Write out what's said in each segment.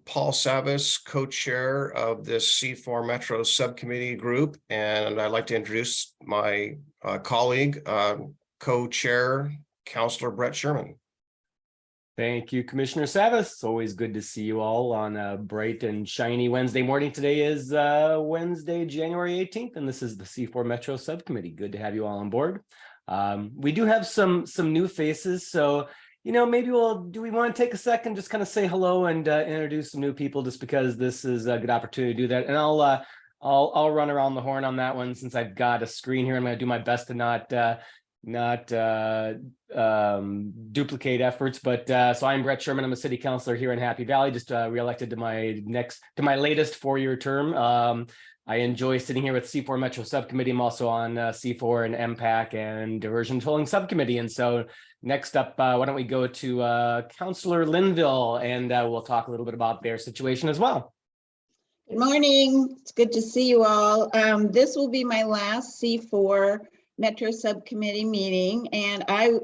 Paul Savas, co-chair of this C4 Metro Subcommittee group, and I'd like to introduce my colleague, co-chair, Councillor Brett Sherman. Thank you, Commissioner Savas. It's always good to see you all on a bright and shiny Wednesday morning. Today is Wednesday, January 18th, and this is the C4 Metro Subcommittee. Good to have you all on board. We do have some new faces, so maybe do we want to take a second, just kind of say hello and introduce some new people, just because this is a good opportunity to do that. And I'll run around the horn on that one since I've got a screen here. I'm going to do my best to not duplicate efforts, but so I'm Brett Sherman. I'm a city councilor here in Happy Valley, just reelected to my latest four-year term. I enjoy sitting here with C4 Metro Subcommittee. I'm also on C4 and MPAC and Diversion Tolling Subcommittee. And so next up, why don't we go to Councillor Linville, and we'll talk a little bit about their situation as well. Good morning. It's good to see you all. This will be my last C4 Metro Subcommittee meeting, and I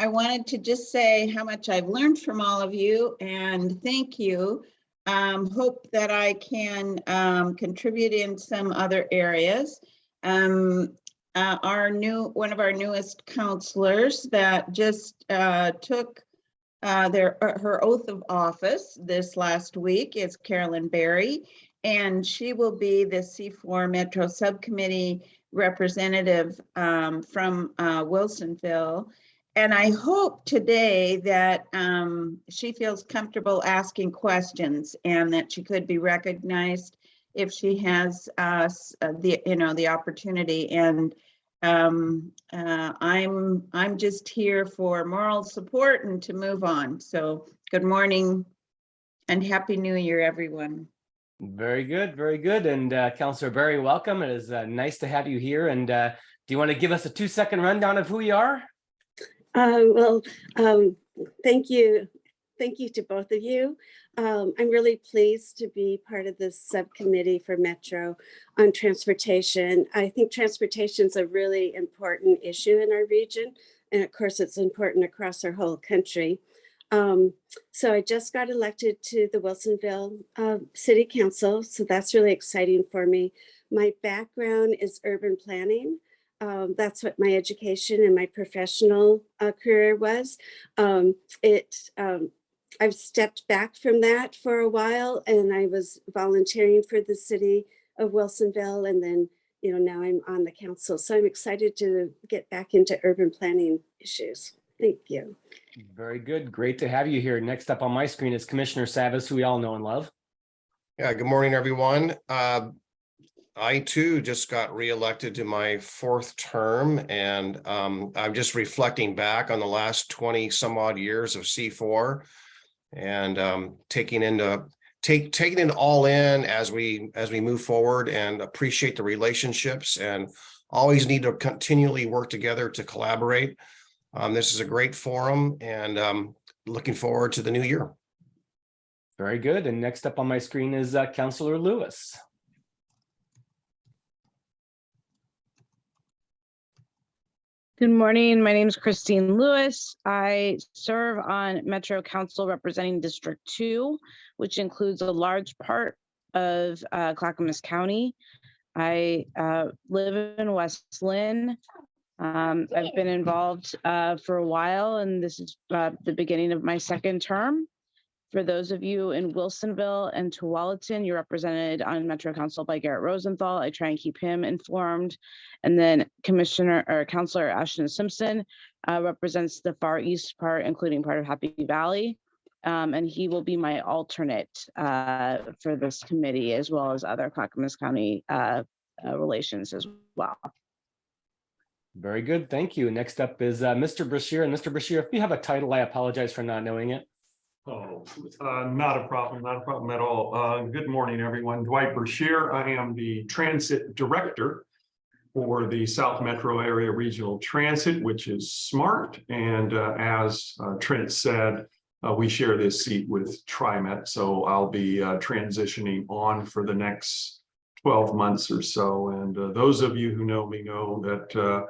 wanted to just say how much I've learned from all of you, and thank you. Hope that I can contribute in some other areas. One of our newest counselors that just took her oath of office this last week is Carolyn Berry, and she will be the C4 Metro Subcommittee representative from Wilsonville. And I hope today that she feels comfortable asking questions and that she could be recognized if she has the opportunity. And I'm just here for moral support and to move on. So good morning and Happy New Year, everyone. Very good, very good. And Councillor Berry, welcome. It is nice to have you here. And do you want to give us a 2-second rundown of who you are? Thank you. Thank you to both of you. I'm really pleased to be part of this subcommittee for Metro on transportation. I think transportation is a really important issue in our region. And of course, it's important across our whole country. So I just got elected to the Wilsonville City Council. So that's really exciting for me. My background is urban planning. That's what my education and my professional career was. I've stepped back from that for a while, and I was volunteering for the city of Wilsonville, and then now I'm on the council. So I'm excited to get back into urban planning issues. Thank you. Very good. Great to have you here. Next up on my screen is Commissioner Savas, who we all know and love. Yeah, good morning, everyone. I too just got reelected to my 4th term, and I'm just reflecting back on the last 20 some odd years of C4 and taking it all in as we move forward, and appreciate the relationships and always need to continually work together to collaborate. This is a great forum, and looking forward to the new year. Very good. And next up on my screen is Councillor Lewis. Good morning. My name is Christine Lewis. I serve on Metro Council representing District 2, which includes a large part of Clackamas County. I live in West Lynn. I've been involved for a while, and this is the beginning of my 2nd term. For those of you in Wilsonville and Tualatin, you're represented on Metro Council by Garrett Rosenthal. I try and keep him informed. And then Councillor Ashton Simpson represents the far east part, including part of Happy Valley. And he will be my alternate for this committee, as well as other Clackamas County relations as well. Very good. Thank you. Next up is Mr. Brashear. And Mr. Brashear, if you have a title, I apologize for not knowing it. Oh, not a problem at all. Good morning, everyone. Dwight Brashear. I am the Transit Director for the South Metro Area Regional Transit, which is SMART. And as Trent said, we share this seat with TriMet. So I'll be transitioning on for the next 12 months or so. And those of you who know me know that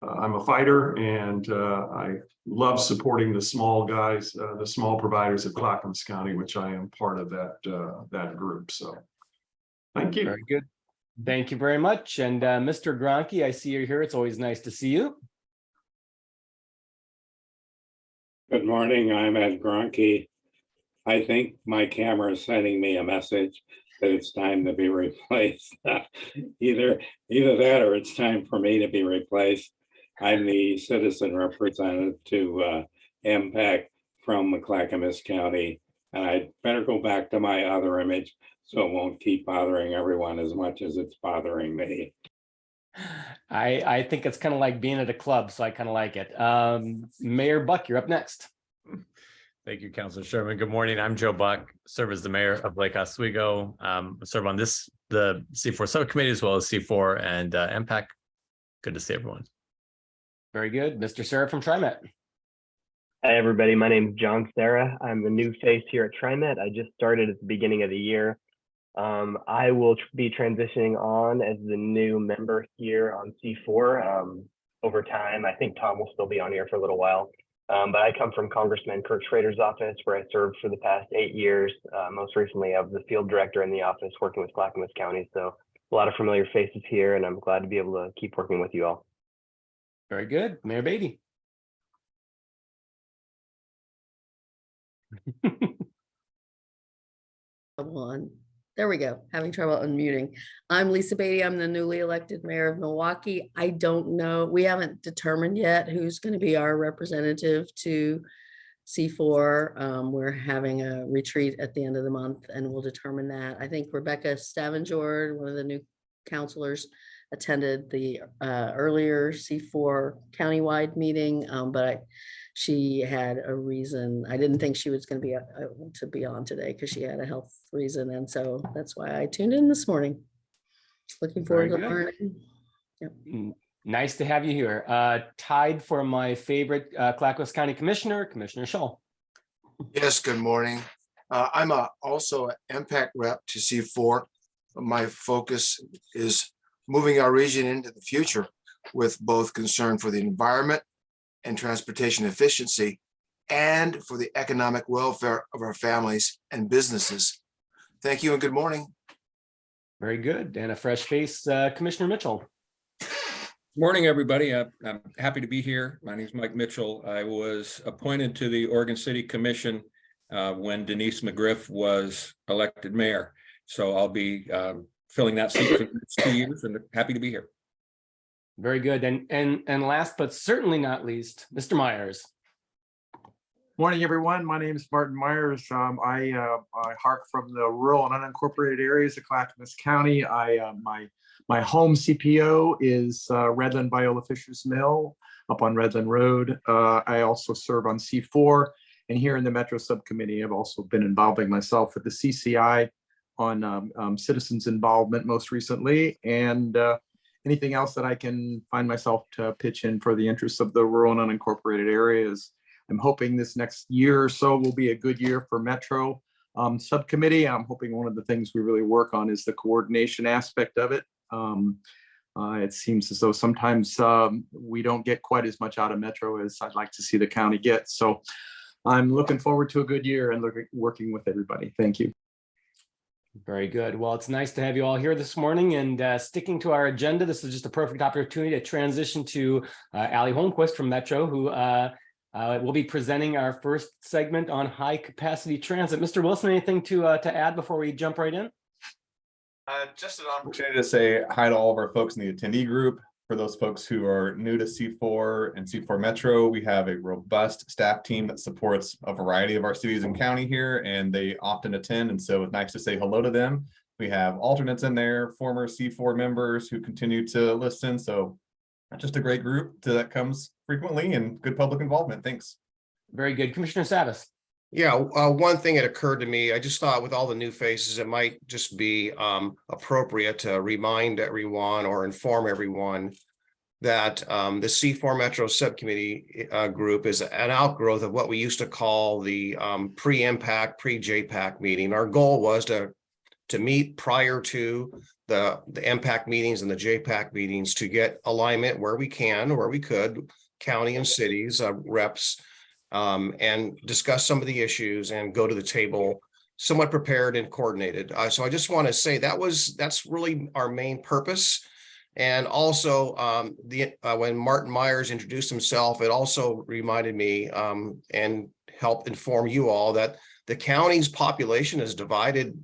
I'm a fighter, and I love supporting the small guys, the small providers of Clackamas County, which I am part of that group. So thank you. Very good. Thank you very much. And Mr. Gronke, I see you're here. It's always nice to see you. Good morning, I'm Ed Gronke. I think my camera is sending me a message that it's time to be replaced. Either that or it's time for me to be replaced. I'm the citizen representative to MPAC from Clackamas County, and I better go back to my other image so it won't keep bothering everyone as much as it's bothering me. I think it's kind of like being at a club, so I kind of like it. Mayor Buck, you're up next. Thank you, Councilor Sherman. Good morning. I'm Joe Buck, serve as the mayor of Lake Oswego. Serve on the C4 subcommittee as well as C4 and MPAC. Good to see everyone. Very good. Mr. Sarah from TriMet. Hi, everybody. My name is John Sarah. I'm the new face here at TriMet. I just started at the beginning of the year. I will be transitioning on as the new member here on C4 over time. I think Tom will still be on here for a little while. But I come from Congressman Kurt Schrader's office, where I served for the past 8 years. Most recently, I was the field director in the office working with Clackamas County. So a lot of familiar faces here, and I'm glad to be able to keep working with you all. Very good. Mayor Beatty. One. There we go. Having trouble unmuting. I'm Lisa Beatty. I'm the newly elected mayor of Milwaukee. I don't know. We haven't determined yet who's going to be our representative to C4. We're having a retreat at the end of the month and we'll determine that. I think Rebecca Stavengard, one of the new counselors, attended the earlier C4 countywide meeting, but she had a reason. I didn't think she was going to be able to be on today because she had a health reason. And so that's why I tuned in this morning. Looking forward to learning. Yep. Nice to have you here. Tied for my favorite Clackamas County Commissioner, Commissioner Shull. Yes, good morning. I'm also an MPAC rep to C4. My focus is moving our region into the future with both concern for the environment and transportation efficiency, and for the economic welfare of our families and businesses. Thank you and good morning. Very good. And a fresh face, Commissioner Mitchell. Morning, everybody. I'm happy to be here. My name is Mike Mitchell. I was appointed to the Oregon City Commission when Denise McGriff was elected mayor. So I'll be filling that seat for the next 2 years and happy to be here. Very good. And last but certainly not least, Mr. Myers. Morning, everyone. My name is Martin Myers. I hark from the rural and unincorporated areas of Clackamas County. My home CPO is Redland Biola Fishers Mill up on Redland Road. I also serve on C4, and here in the Metro Subcommittee, I've also been involving myself with the CCI on citizens involvement most recently, and anything else that I can find myself to pitch in for the interests of the rural and unincorporated areas. I'm hoping this next year or so will be a good year for Metro Subcommittee. I'm hoping one of the things we really work on is the coordination aspect of it. It seems as though sometimes we don't get quite as much out of Metro as I'd like to see the county get. So I'm looking forward to a good year and working with everybody. Thank you. Very good. Well, it's nice to have you all here this morning, and sticking to our agenda. This is just a perfect opportunity to transition to Allie Holmquist from Metro, who will be presenting our first segment on high capacity transit. Mr. Wilson, anything to add before we jump right in? Just an opportunity to say hi to all of our folks in the attendee group. For those folks who are new to C4 and C4 Metro, we have a robust staff team that supports a variety of our cities and county here, and they often attend, and so it's nice to say hello to them. We have alternates in there, former C4 members who continue to listen, so just a great group that comes frequently and good public involvement. Thanks. Very good. Commissioner Savas. Yeah, one thing that occurred to me, I just thought with all the new faces, it might just be appropriate to remind everyone or inform everyone that the C4 Metro Subcommittee group is an outgrowth of what we used to call the pre-MPAC, pre-JPACT meeting. Our goal was to to meet prior to the MPAC meetings and the JPACT meetings to get alignment where we can, where we could, county and cities, reps, and discuss some of the issues and go to the table somewhat prepared and coordinated. So I just want to say that's really our main purpose. And also when Martin Myers introduced himself, it also reminded me and helped inform you all that the county's population is divided,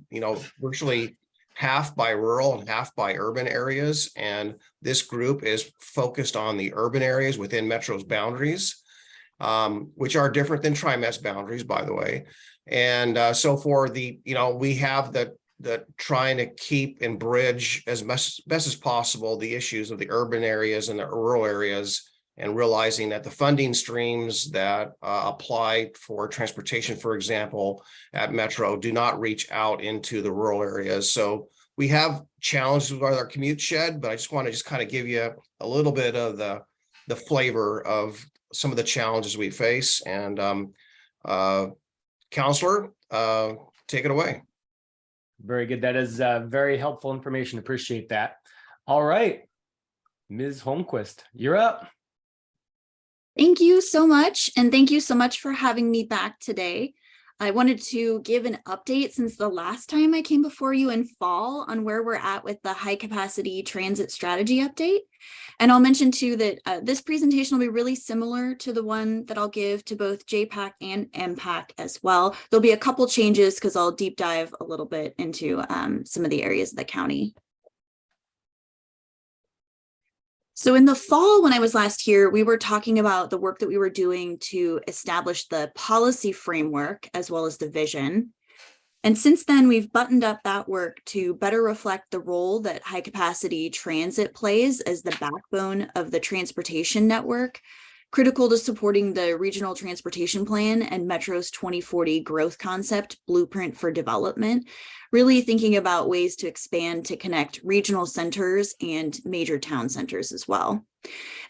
virtually half by rural and half by urban areas. And this group is focused on the urban areas within Metro's boundaries, which are different than TriMet's boundaries, by the way. And so for the, we have the trying to keep and bridge as best as possible the issues of the urban areas and the rural areas, and realizing that the funding streams that apply for transportation, for example, at Metro do not reach out into the rural areas. So we have challenges with our commute shed, but I just want to kind of give you a little bit of the flavor of some of the challenges we face. And Counselor, take it away. Very good. That is very helpful information. Appreciate that. All right, Ms. Holmquist, you're up. Thank you so much. And thank you so much for having me back today. I wanted to give an update since the last time I came before you in fall on where we're at with the high capacity transit strategy update. And I'll mention too that this presentation will be really similar to the one that I'll give to both JPACT and MPAC as well. There'll be a couple changes because I'll deep dive a little bit into some of the areas of the county. So in the fall, when I was last here, we were talking about the work that we were doing to establish the policy framework as well as the vision. And since then, we've buttoned up that work to better reflect the role that high capacity transit plays as the backbone of the transportation network, critical to supporting the regional transportation plan and Metro's 2040 growth concept blueprint for development, really thinking about ways to expand to connect regional centers and major town centers as well.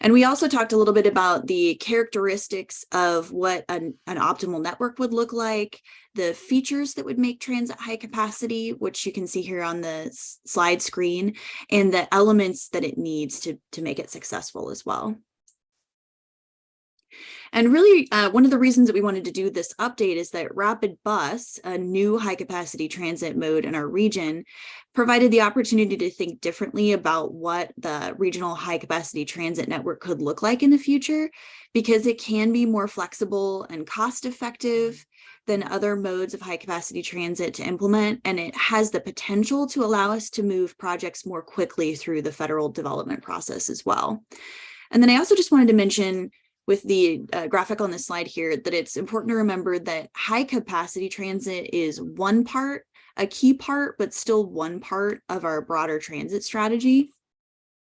And we also talked a little bit about the characteristics of what an optimal network would look like, the features that would make transit high capacity, which you can see here on the slide screen, and the elements that it needs to make it successful as well. And really, one of the reasons that we wanted to do this update is that Rapid Bus, a new high capacity transit mode in our region, provided the opportunity to think differently about what the regional high capacity transit network could look like in the future, because it can be more flexible and cost effective than other modes of high capacity transit to implement. And it has the potential to allow us to move projects more quickly through the federal development process as well. And then I also just wanted to mention with the graphic on this slide here, that it's important to remember that high capacity transit is one part, a key part, but still one part of our broader transit strategy.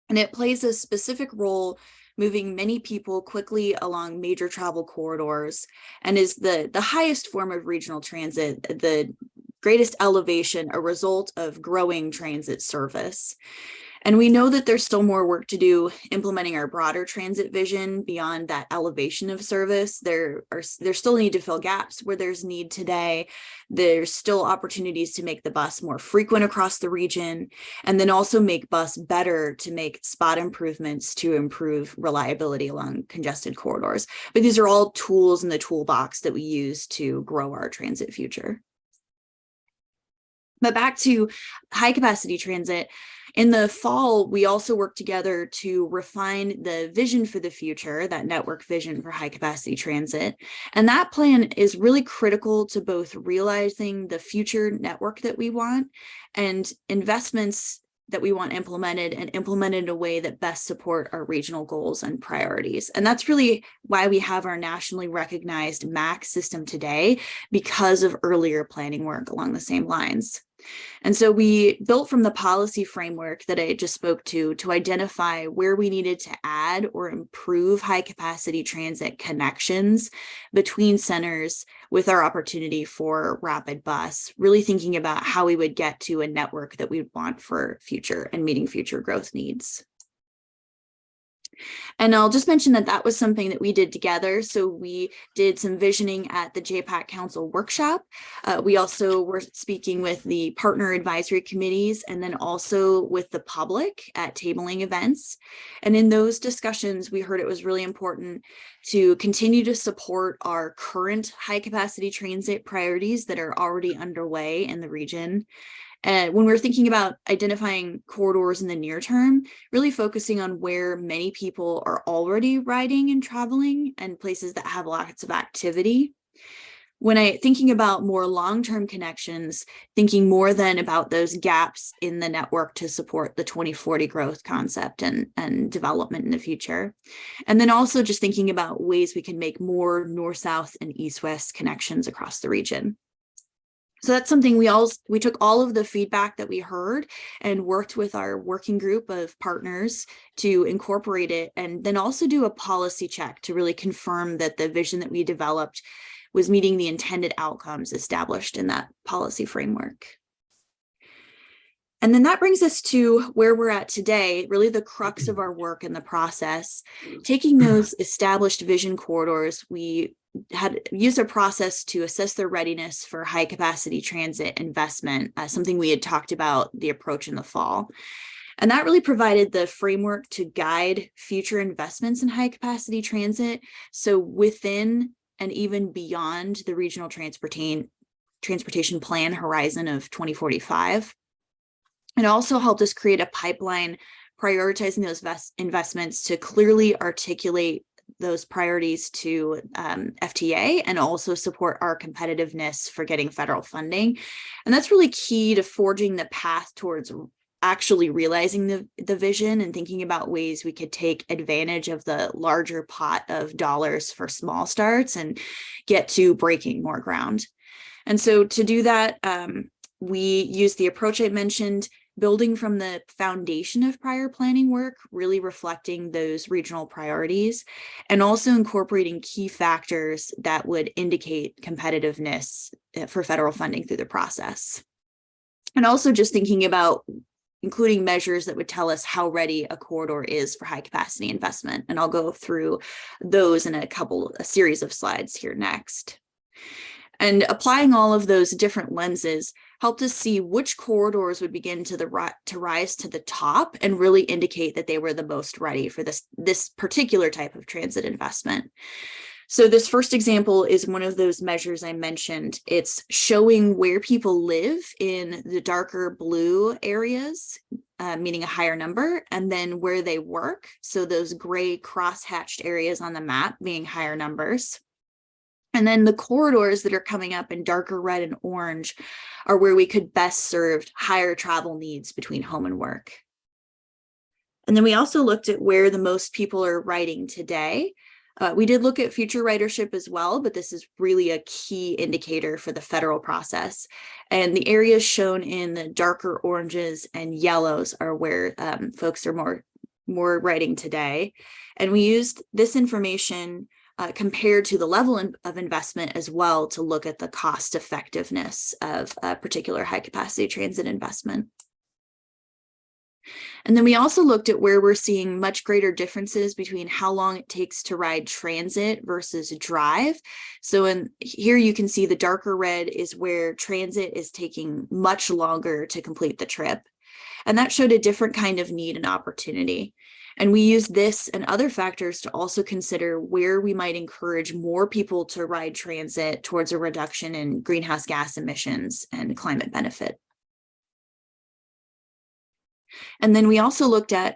And it plays a specific role moving many people quickly along major travel corridors, and is the highest form of regional transit, the greatest elevation, a result of growing transit service. And we know that there's still more work to do implementing our broader transit vision beyond that elevation of service. There's still need to fill gaps where there's need today. There's still opportunities to make the bus more frequent across the region, and then also make bus better to make spot improvements to improve reliability along congested corridors. But these are all tools in the toolbox that we use to grow our transit future. But back to high capacity transit. In the fall, we also worked together to refine the vision for the future, that network vision for high capacity transit. And that plan is really critical to both realizing the future network that we want and investments that we want implemented, and implemented in a way that best support our regional goals and priorities. And that's really why we have our nationally recognized MPAC system today, because of earlier planning work along the same lines. And so we built from the policy framework that I just spoke to identify where we needed to add or improve high capacity transit connections between centers with our opportunity for Rapid Bus, really thinking about how we would get to a network that we want for future and meeting future growth needs. And I'll just mention that that was something that we did together. So we did some visioning at the JPACT Council workshop. We also were speaking with the partner advisory committees and then also with the public at tabling events. And in those discussions, we heard it was really important to continue to support our current high capacity transit priorities that are already underway in the region. And when we're thinking about identifying corridors in the near term, really focusing on where many people are already riding and traveling and places that have lots of activity. When thinking about more long-term connections, thinking more then about those gaps in the network to support the 2040 growth concept and development in the future. And then also just thinking about ways we can make more north-south and east-west connections across the region. So that's something we took all of the feedback that we heard and worked with our working group of partners to incorporate it, and then also do a policy check to really confirm that the vision that we developed was meeting the intended outcomes established in that policy framework. And then that brings us to where we're at today, really the crux of our work in the process. Taking those established vision corridors, we had used a process to assess their readiness for high capacity transit investment, something we had talked about the approach in the fall. And that really provided the framework to guide future investments in high capacity transit. So within and even beyond the regional transportation plan horizon of 2045. It also helped us create a pipeline prioritizing those investments to clearly articulate those priorities to FTA and also support our competitiveness for getting federal funding. And that's really key to forging the path towards actually realizing the vision and thinking about ways we could take advantage of the larger pot of dollars for small starts and get to breaking more ground. And so to do that, we used the approach I mentioned, building from the foundation of prior planning work, really reflecting those regional priorities, and also incorporating key factors that would indicate competitiveness for federal funding through the process. And also just thinking about including measures that would tell us how ready a corridor is for high capacity investment. And I'll go through those in a series of slides here next. And applying all of those different lenses helped us see which corridors would begin to rise to the top and really indicate that they were the most ready for this particular type of transit investment. So this first example is one of those measures I mentioned. It's showing where people live in the darker blue areas, meaning a higher number, and then where they work. So those gray cross-hatched areas on the map being higher numbers. And then the corridors that are coming up in darker red and orange are where we could best serve higher travel needs between home and work. And then we also looked at where the most people are riding today. We did look at future ridership as well, but this is really a key indicator for the federal process. And the areas shown in the darker oranges and yellows are where folks are more riding today. And we used this information compared to the level of investment as well to look at the cost effectiveness of a particular high capacity transit investment. And then we also looked at where we're seeing much greater differences between how long it takes to ride transit versus drive. So here you can see the darker red is where transit is taking much longer to complete the trip. And that showed a different kind of need and opportunity. And we use this and other factors to also consider where we might encourage more people to ride transit towards a reduction in greenhouse gas emissions and climate benefit. And then we also looked at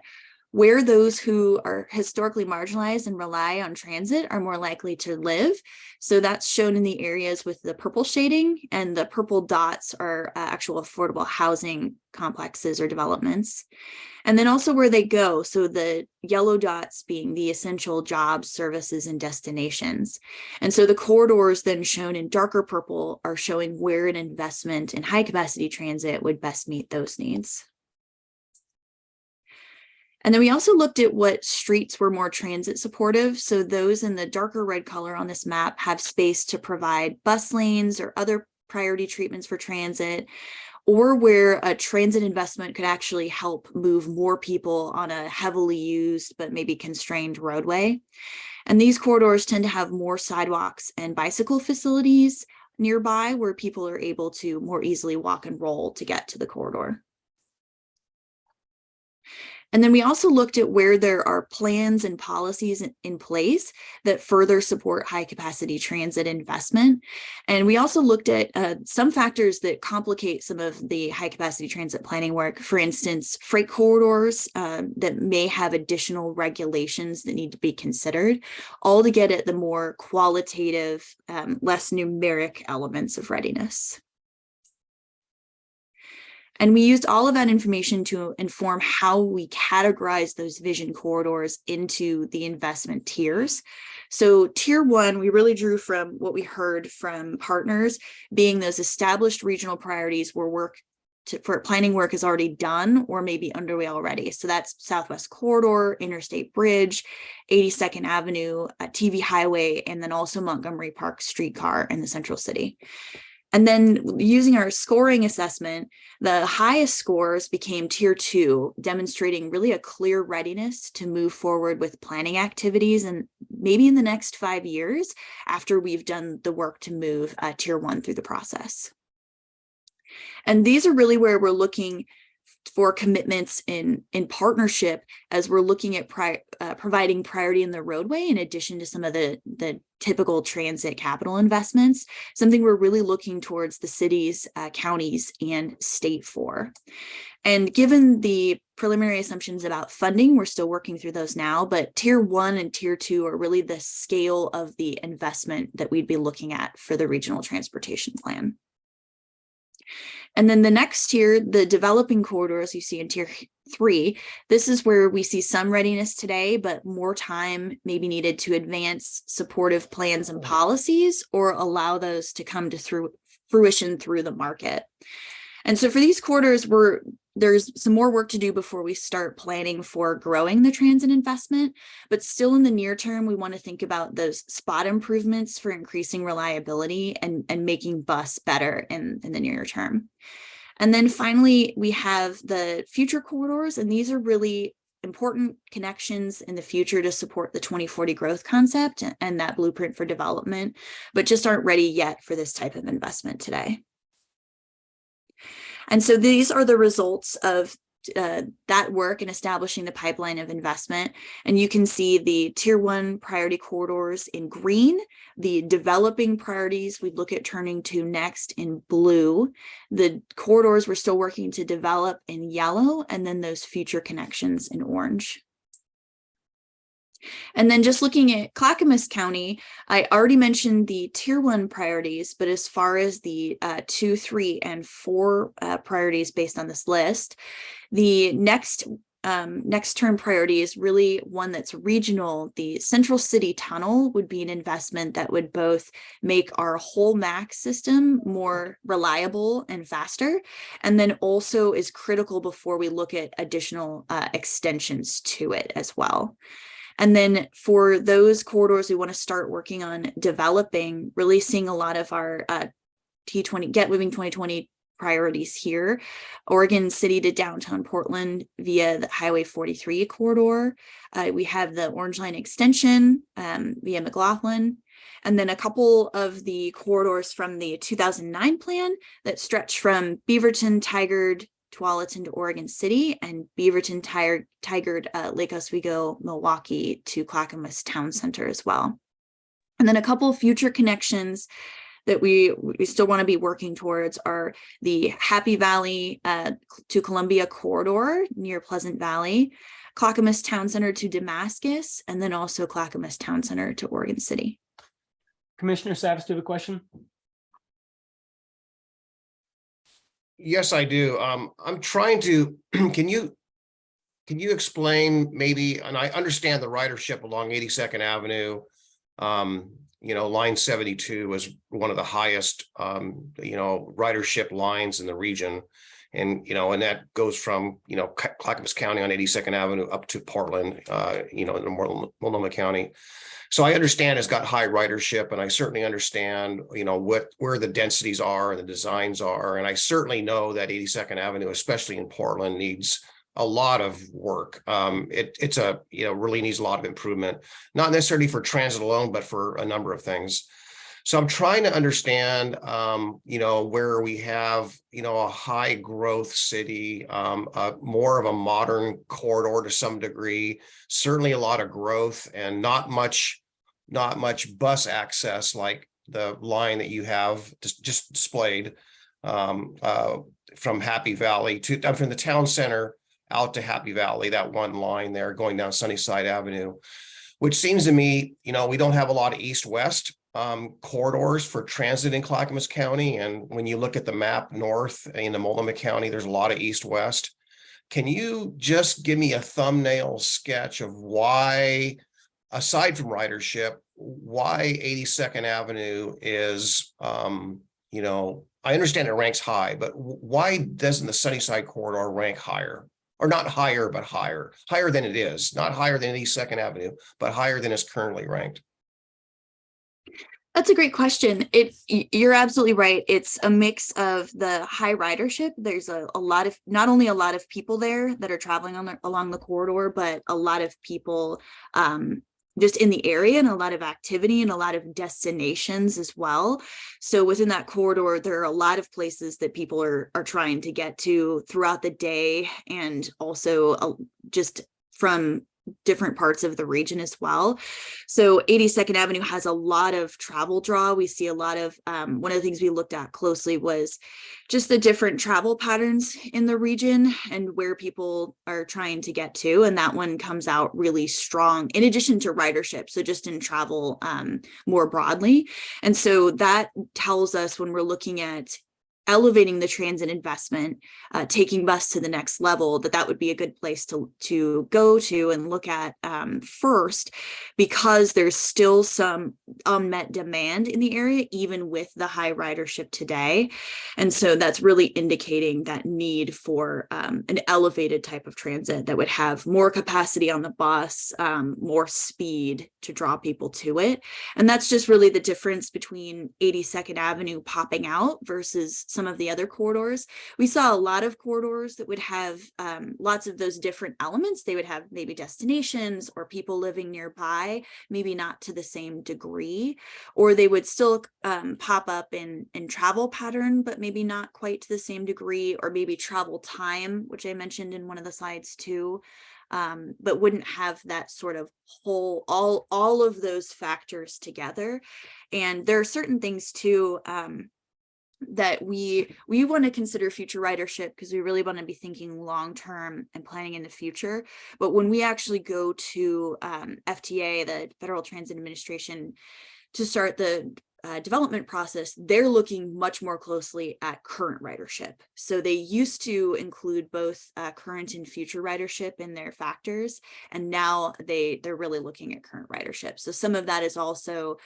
where those who are historically marginalized and rely on transit are more likely to live. So that's shown in the areas with the purple shading, and the purple dots are actual affordable housing complexes or developments. And then also where they go. So the yellow dots being the essential jobs, services, and destinations. And so the corridors then shown in darker purple are showing where an investment in high capacity transit would best meet those needs. And then we also looked at what streets were more transit supportive. So those in the darker red color on this map have space to provide bus lanes or other priority treatments for transit, or where a transit investment could actually help move more people on a heavily used but maybe constrained roadway. And these corridors tend to have more sidewalks and bicycle facilities nearby where people are able to more easily walk and roll to get to the corridor. And then we also looked at where there are plans and policies in place that further support high capacity transit investment. And we also looked at some factors that complicate some of the high capacity transit planning work. For instance, freight corridors that may have additional regulations that need to be considered, all to get at the more qualitative, less numeric elements of readiness. And we used all of that information to inform how we categorize those vision corridors into the investment tiers. So tier 1, we really drew from what we heard from partners, being those established regional priorities where for planning work is already done or maybe underway already. So that's Southwest Corridor, Interstate Bridge, 82nd Avenue, TV Highway, and then also Montgomery Park Streetcar in the Central City. And then using our scoring assessment, the highest scores became tier 2, demonstrating really a clear readiness to move forward with planning activities and maybe in the next 5 years after we've done the work to move tier 1 through the process. And these are really where we're looking for commitments in partnership as we're looking at providing priority in the roadway in addition to some of the typical transit capital investments, something we're really looking towards the cities, counties, and state for. And given the preliminary assumptions about funding, we're still working through those now, but tier 1 and tier 2 are really the scale of the investment that we'd be looking at for the regional transportation plan. And then the next tier, the developing corridors you see in tier 3, this is where we see some readiness today, but more time may be needed to advance supportive plans and policies or allow those to come to fruition through the market. And so for these corridors, there's some more work to do before we start planning for growing the transit investment, but still in the near term, we want to think about those spot improvements for increasing reliability and making bus better in the near term. And then finally, we have the future corridors, and these are really important connections in the future to support the 2040 growth concept and that blueprint for development, but just aren't ready yet for this type of investment today. And so these are the results of that work in establishing the pipeline of investment. And you can see the tier 1 priority corridors in green, the developing priorities we look at turning to next in blue, the corridors we're still working to develop in yellow, and then those future connections in orange. And then just looking at Clackamas County, I already mentioned the tier 1 priorities, but as far as the 2, 3, and 4 priorities based on this list, the next term priority is really one that's regional. The Central City Tunnel would be an investment that would both make our whole MAC system more reliable and faster, and then also is critical before we look at additional extensions to it as well. And then for those corridors, we want to start working on developing, really seeing a lot of our Get Moving 2020 priorities here. Oregon City to downtown Portland via the Highway 43 corridor. We have the Orange Line extension via McLaughlin. And then a couple of the corridors from the 2009 plan that stretch from Beaverton, Tigard, Tualatin to Oregon City, and Beaverton, Tigard, Lake Oswego, Milwaukee to Clackamas Town Center as well. And then a couple of future connections that we still want to be working towards are the Happy Valley to Columbia corridor near Pleasant Valley, Clackamas Town Center to Damascus, and then also Clackamas Town Center to Oregon City. Commissioner Savas, do you have a question? Yes, I do. I'm trying to, can you explain maybe, and I understand the ridership along 82nd Avenue, line 72 is one of the highest, ridership lines in the region. And, and that goes from, Clackamas County on 82nd Avenue up to Portland, in Multnomah County. So I understand it's got high ridership, and I certainly understand, where the densities are and the designs are. And I certainly know that 82nd Avenue, especially in Portland, needs a lot of work. It's really needs a lot of improvement, not necessarily for transit alone, but for a number of things. So I'm trying to understand, where we have, a high growth city, more of a modern corridor to some degree, certainly a lot of growth and not much bus access like the line that you have just displayed from Happy Valley from the town center out to Happy Valley, that one line there going down Sunnyside Avenue, which seems to me, we don't have a lot of east-west corridors for transit in Clackamas County. And when you look at the map north in the Multnomah County, there's a lot of east-west. Can you just give me a thumbnail sketch of why, aside from ridership, why 82nd Avenue is, I understand it ranks high, but why doesn't the Sunnyside corridor rank higher? Or not higher, but higher than it is, not higher than 82nd Avenue, but higher than it's currently ranked? That's a great question. You're absolutely right. It's a mix of the high ridership. There's a lot of, not only a lot of people there that are traveling along the corridor, but a lot of people just in the area, and a lot of activity and a lot of destinations as well. So within that corridor, there are a lot of places that people are trying to get to throughout the day, and also just from different parts of the region as well. So 82nd Avenue has a lot of travel draw. We see a lot of, one of the things we looked at closely was just the different travel patterns in the region and where people are trying to get to. And that one comes out really strong in addition to ridership. So just in travel more broadly. And so that tells us, when we're looking at elevating the transit investment, taking bus to the next level, that would be a good place to go to and look at first, because there's still some unmet demand in the area, even with the high ridership today. And so that's really indicating that need for an elevated type of transit that would have more capacity on the bus, more speed to draw people to it. And that's just really the difference between 82nd Avenue popping out versus some of the other corridors. We saw a lot of corridors that would have lots of those different elements. They would have maybe destinations or people living nearby, maybe not to the same degree, or they would still pop up in travel pattern, but maybe not quite to the same degree, or maybe travel time, which I mentioned in one of the slides too. But wouldn't have that sort of whole, all of those factors together. And there are certain things too that we want to consider future ridership, because we really want to be thinking long-term and planning in the future. But when we actually go to FTA, the Federal Transit Administration, to start the development process, they're looking much more closely at current ridership. So they used to include both current and future ridership in their factors, and now they're really looking at current ridership. So some of that is also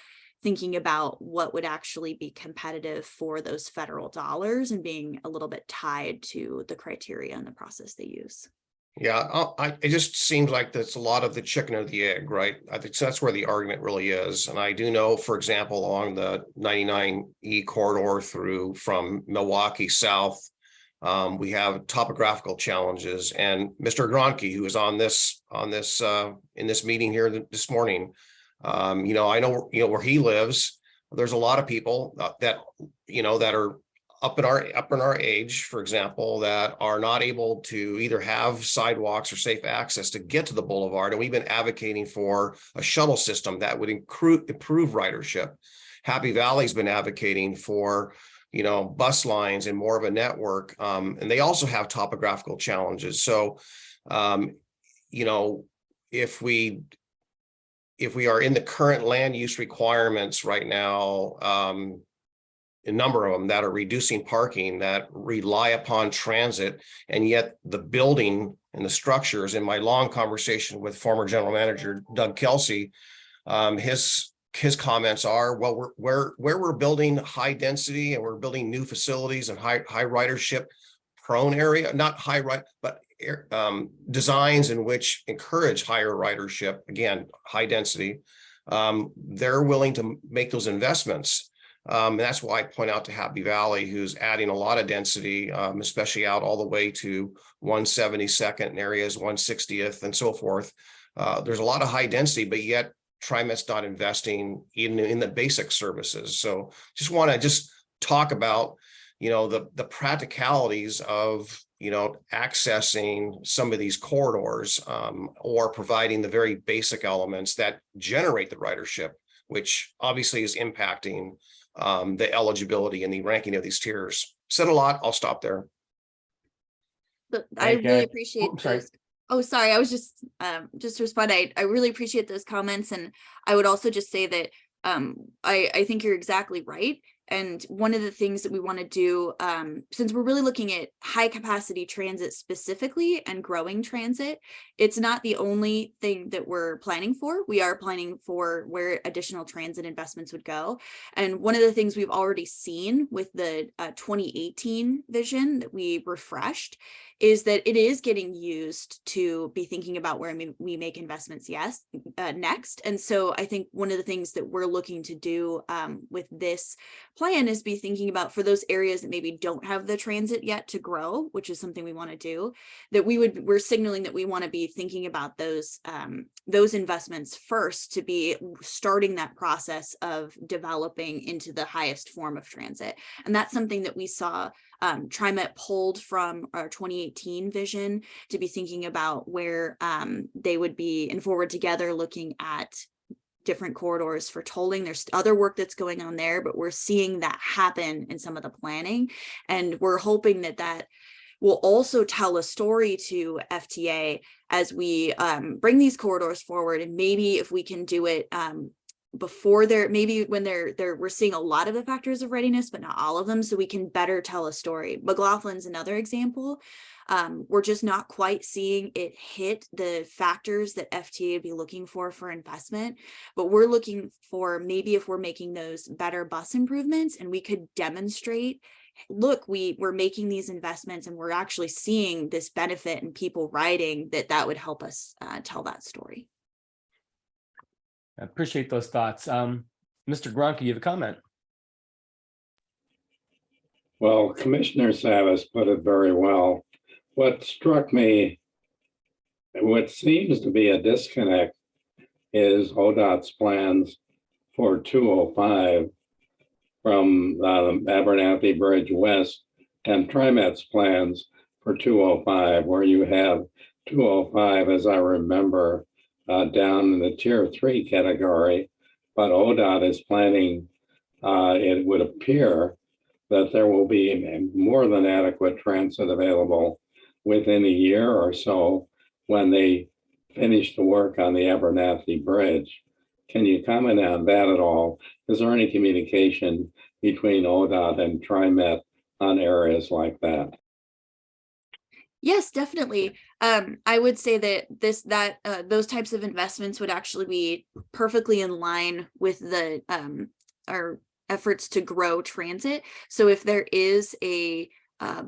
thinking about what would actually be competitive for those federal dollars, and being a little bit tied to the criteria and the process they use. Yeah, it just seems like that's a lot of the chicken or the egg, right? I think that's where the argument really is. And I do know, for example, along the 99E corridor from Milwaukee south, we have topographical challenges. And Mr. Gronke, who is in this meeting here this morning, I know where he lives. There's a lot of people that are up in our age, for example, that are not able to either have sidewalks or safe access to get to the boulevard. And we've been advocating for a shuttle system that would improve ridership. Happy Valley's been advocating for, bus lines and more of a network. And they also have topographical challenges. So, if we are in the current land use requirements right now, a number of them that are reducing parking, that rely upon transit, and yet the building and the structures, in my long conversation with former general manager Doug Kelsey, his his comments are, well, where we're building high density and we're building new facilities and high ridership prone area, not high ride, but designs in which encourage higher ridership, again, high density, they're willing to make those investments. And that's why I point out to Happy Valley, who's adding a lot of density, especially out all the way to 172nd and areas 160th and so forth. There's a lot of high density, but yet TriMet's not investing in the basic services. So just want to talk about, the practicalities of, accessing some of these corridors, or providing the very basic elements that generate the ridership, which obviously is impacting the eligibility and the ranking of these tiers. Said a lot. I'll stop there. I Thank really you. appreciate I'm sorry. those. Oh, sorry. I was just to respond. I really appreciate those comments, and I would also just say that I think you're exactly right. And one of the things that we want to do, since we're really looking at high capacity transit specifically and growing transit, it's not the only thing that we're planning for. We are planning for where additional transit investments would go. And one of the things we've already seen with the 2018 vision that we refreshed is that it is getting used to be thinking about where we make investments next. And so I think one of the things that we're looking to do with this plan is be thinking about, for those areas that maybe don't have the transit yet to grow, which is something we want to do, that we're signaling that we want to be thinking about those investments first, to be starting that process of developing into the highest form of transit. And that's something that we saw TriMet pulled from our 2018 vision, to be thinking about where they would be in Forward Together looking at different corridors for tolling. There's other work that's going on there, but we're seeing that happen in some of the planning. And we're hoping that that will also tell a story to FTA as we bring these corridors forward. And maybe if we can do it before maybe when we're seeing a lot of the factors of readiness, but not all of them, so we can better tell a story. McLaughlin's another example. We're just not quite seeing it hit the factors that FTA would be looking for investment, but we're looking for, maybe if we're making those better bus improvements and we could demonstrate, look, we're making these investments and we're actually seeing this benefit in people riding, that would help us tell that story. I appreciate those thoughts. Mr. Gronke, you have a comment? Well, Commissioner Savas put it very well. What struck me, what seems to be a disconnect, is ODOT's plans for 205 from Abernathy Bridge West, and TriMet's plans for 205, where you have 205, as I remember, down in the tier 3 category, but ODOT is planning, it would appear that there will be more than adequate transit available within a year or so when they finish the work on the Abernathy Bridge. Can you comment on that at all? Is there any communication between ODOT and TriMet on areas like that? Yes, definitely. I would say that those types of investments would actually be perfectly in line with our efforts to grow transit. So if there is a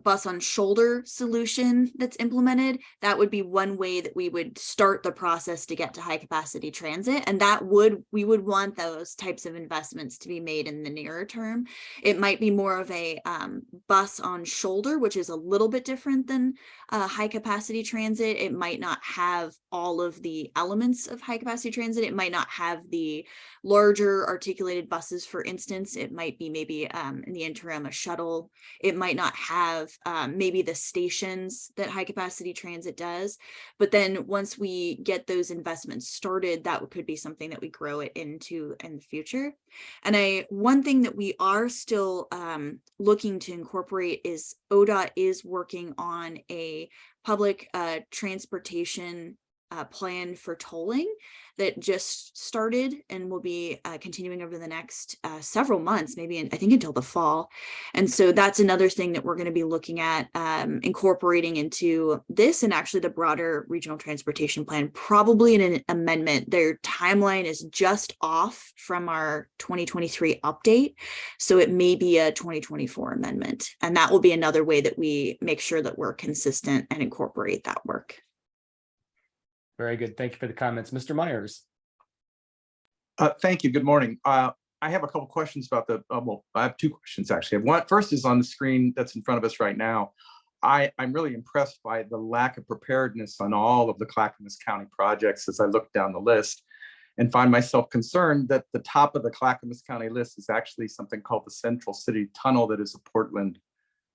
bus on shoulder solution that's implemented, that would be one way that we would start the process to get to high capacity transit. And we would want those types of investments to be made in the nearer term. It might be more of a bus on shoulder, which is a little bit different than high capacity transit. It might not have all of the elements of high capacity transit. It might not have the larger articulated buses, for instance. It might be maybe in the interim a shuttle. It might not have maybe the stations that high capacity transit does. But then once we get those investments started, that could be something that we grow it into in the future. And one thing that we are still looking to incorporate is ODOT is working on a public transportation plan for tolling that just started and will be continuing over the next several months, maybe I think until the fall. And so that's another thing that we're going to be looking at incorporating into this and actually the broader regional transportation plan, probably in an amendment. Their timeline is just off from our 2023 update. So it may be a 2024 amendment. And that will be another way that we make sure that we're consistent and incorporate that work. Very good. Thank you for the comments. Mr. Myers. Thank you. Good morning. I have a couple questions about the, well, I have two questions actually. One first is on the screen that's in front of us right now. I'm really impressed by the lack of preparedness on all of the Clackamas County projects as I look down the list and find myself concerned that the top of the Clackamas County list is actually something called the Central City Tunnel that is a Portland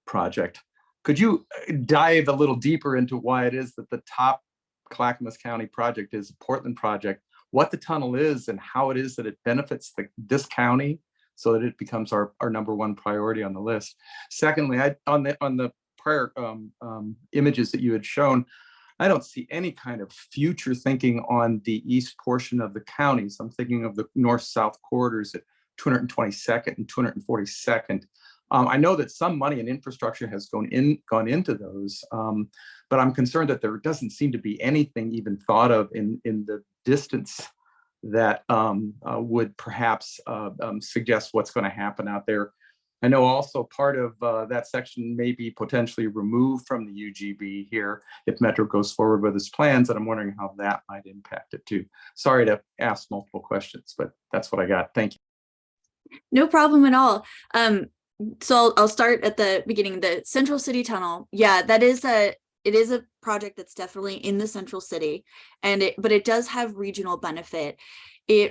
project. Could you dive a little deeper into why it is that the top Clackamas County project is a Portland project, what the tunnel is and how it is that it benefits this county so that it becomes our number one priority on the list? Secondly, on the prior images that you had shown, I don't see any kind of future thinking on the east portion of the counties. I'm thinking of the north-south corridors at 222nd and 242nd. I know that some money and infrastructure has gone into those, but I'm concerned that there doesn't seem to be anything even thought of in the distance that would perhaps suggest what's going to happen out there. I know also part of that section may be potentially removed from the UGB here if Metro goes forward with its plans, and I'm wondering how that might impact it too. Sorry to ask multiple questions, but that's what I got. Thank you. No problem at all. So I'll start at the beginning. The Central City Tunnel, yeah, it is a project that's definitely in the Central City, but it does have regional benefit.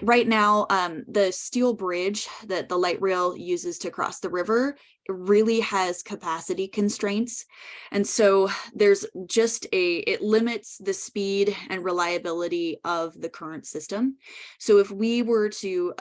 Right now, the steel bridge that the light rail uses to cross the river, it really has capacity constraints. And so there's just it limits the speed and reliability of the current system. So if we were to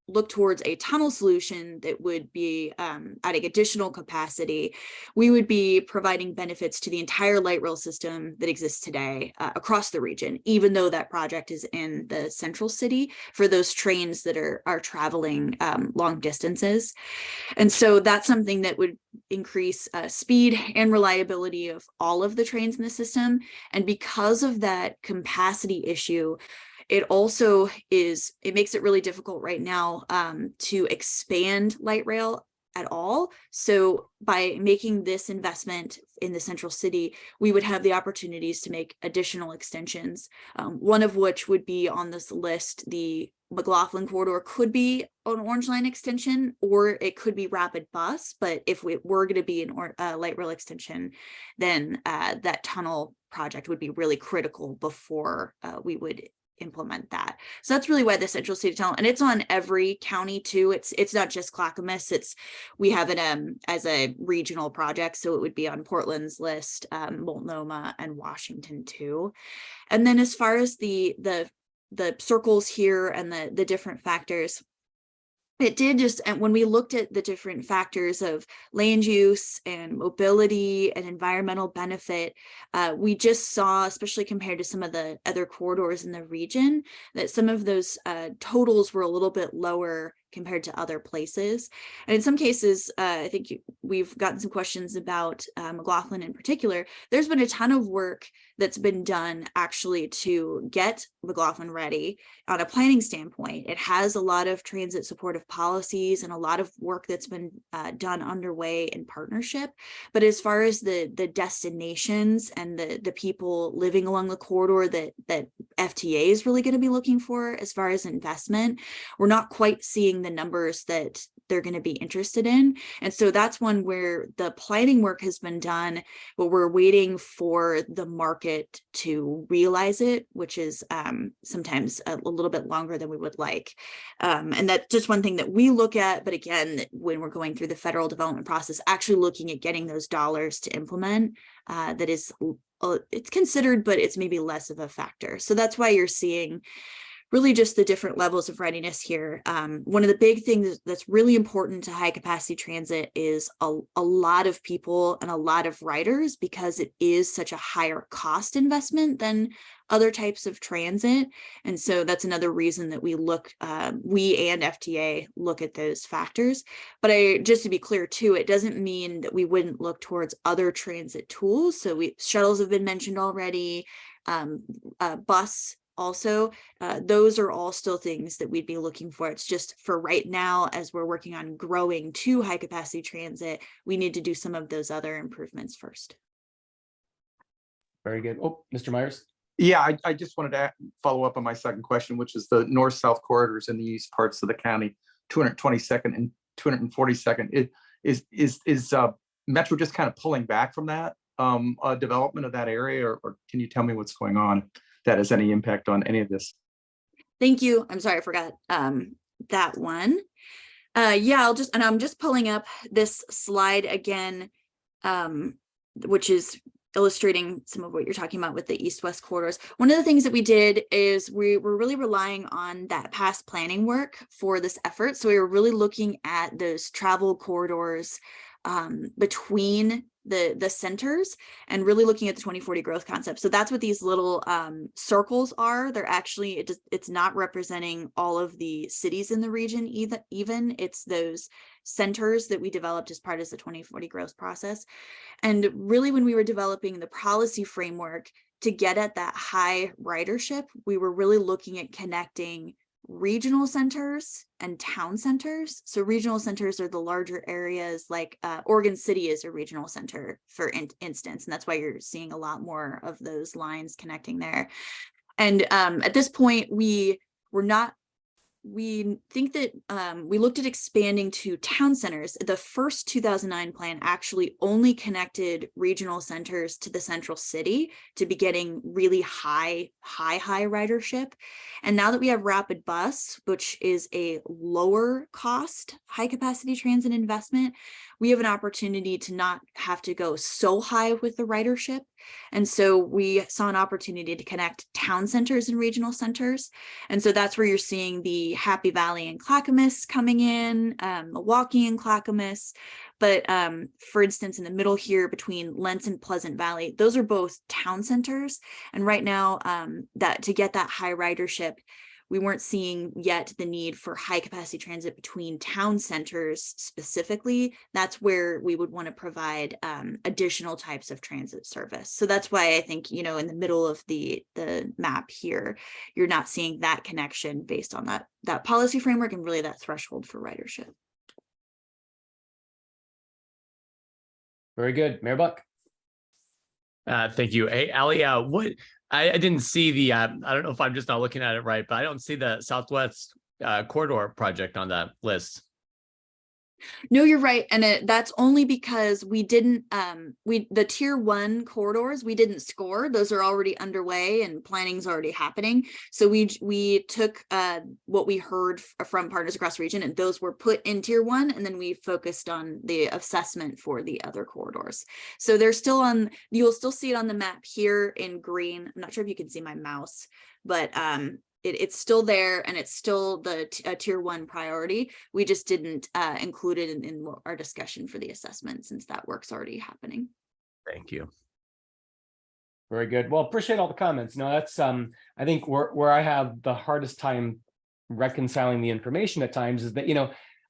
look towards a tunnel solution that would be adding additional capacity, we would be providing benefits to the entire light rail system that exists today across the region, even though that project is in the Central City for those trains that are traveling long distances. And so that's something that would increase speed and reliability of all of the trains in the system. And because of that capacity issue, it also makes it really difficult right now to expand light rail at all. So by making this investment in the Central City, we would have the opportunities to make additional extensions, one of which would be on this list. The McLaughlin corridor could be an Orange Line extension, or it could be rapid bus. But if we were going to be a light rail extension, then that tunnel project would be really critical before we would implement that. So that's really why the Central City Tunnel, and it's on every county too. It's not just Clackamas. We have it as a regional project, so it would be on Portland's list, Multnomah and Washington too. And then as far as the circles here and the different factors, it did just, and when we looked at the different factors of land use and mobility and environmental benefit, we just saw, especially compared to some of the other corridors in the region, that some of those totals were a little bit lower compared to other places. And in some cases, I think we've gotten some questions about McLaughlin in particular. There's been a ton of work that's been done actually to get McLaughlin ready on a planning standpoint. It has a lot of transit supportive policies and a lot of work that's been done underway in partnership. But as far as the destinations and the people living along the corridor that FTA is really going to be looking for as far as investment, we're not quite seeing the numbers that they're going to be interested in. And so that's one where the planning work has been done, but we're waiting for the market to realize it, which is sometimes a little bit longer than we would like. And that's just one thing that we look at. But again, when we're going through the federal development process, actually looking at getting those dollars to implement, that is, it's considered, but it's maybe less of a factor. So that's why you're seeing really just the different levels of readiness here. One of the big things that's really important to high capacity transit is a lot of people and a lot of riders, because it is such a higher cost investment than other types of transit. And so that's another reason that we and FTA look at those factors. But just to be clear too, it doesn't mean that we wouldn't look towards other transit tools. So shuttles have been mentioned already, bus also, those are all still things that we'd be looking for. It's just for right now, as we're working on growing to high capacity transit, we need to do some of those other improvements first. Very good. Oh, Mr. Myers. Yeah, I just wanted to follow up on my second question, which is the north-south corridors in the east parts of the county, 222nd and 242nd. Is Metro just kind of pulling back from that development of that area, or can you tell me what's going on that has any impact on any of this? Thank you. I'm sorry, I forgot that one. Yeah, I'm just pulling up this slide again, which is illustrating some of what you're talking about with the east-west corridors. One of the things that we did is we were really relying on that past planning work for this effort. So we were really looking at those travel corridors between the centers and really looking at the 2040 growth concept. So that's what these little circles are. They're actually, it's not representing all of the cities in the region even. It's those centers that we developed as part of the 2040 growth process. And really, when we were developing the policy framework to get at that high ridership, we were really looking at connecting regional centers and town centers. So regional centers are the larger areas, like Oregon City is a regional center, for instance, and that's why you're seeing a lot more of those lines connecting there. And at this point, we think that we looked at expanding to town centers. The first 2009 plan actually only connected regional centers to the central city to be getting really high ridership. And now that we have Rapid Bus, which is a lower cost, high capacity transit investment, we have an opportunity to not have to go so high with the ridership. And so we saw an opportunity to connect town centers and regional centers. And so that's where you're seeing the Happy Valley and Clackamas coming in, Milwaukee and Clackamas. But for instance, in the middle here between Lents and Pleasant Valley, those are both town centers. And right now, that to get that high ridership, we weren't seeing yet the need for high capacity transit between town centers specifically. That's where we would want to provide additional types of transit service. So that's why I think, in the middle of the map here, you're not seeing that connection based on that policy framework and really that threshold for ridership. Very good. Mayor Buck. Thank you. Hey, Ali, I didn't see the, I don't know if I'm just not looking at it right, but I don't see the Southwest corridor project on that list. No, you're right. And that's only because we didn't, the tier 1 corridors, we didn't score. Those are already underway and planning's already happening. So we took what we heard from partners across the region, and those were put in tier 1. And then we focused on the assessment for the other corridors. So they're still on, you'll still see it on the map here in green. I'm not sure if you can see my mouse, but it's still there, and it's still the tier 1 priority. We just didn't include it in our discussion for the assessment, since that work's already happening. Thank you. Very good. Well, appreciate all the comments. No, that's I think where I have the hardest time reconciling the information at times is that,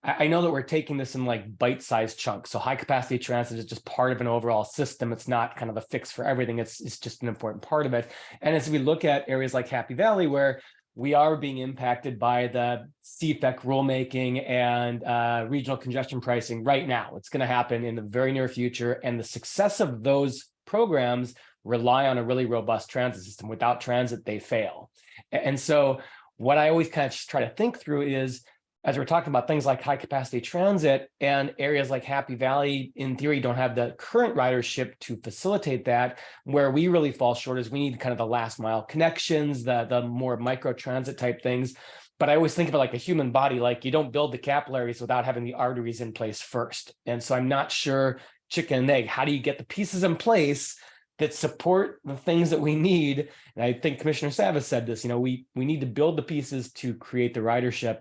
I know that we're taking this in like bite-sized chunks. So high capacity transit is just part of an overall system. It's not kind of a fix for everything. It's just an important part of it. And as we look at areas like Happy Valley, where we are being impacted by the CFEC rulemaking and regional congestion pricing right now. It's going to happen in the very near future. And the success of those programs rely on a really robust transit system. Without transit, they fail. And so what I always kind of just try to think through is, as we're talking about things like high capacity transit and areas like Happy Valley, in theory, don't have the current ridership to facilitate that. Where we really fall short is we need kind of the last mile connections, the more micro transit type things. But I always think about like a human body, like you don't build the capillaries without having the arteries in place first. And so I'm not sure chicken and egg, how do you get the pieces in place that support the things that we need. And I think Commissioner Savas said this, we need to build the pieces to create the ridership,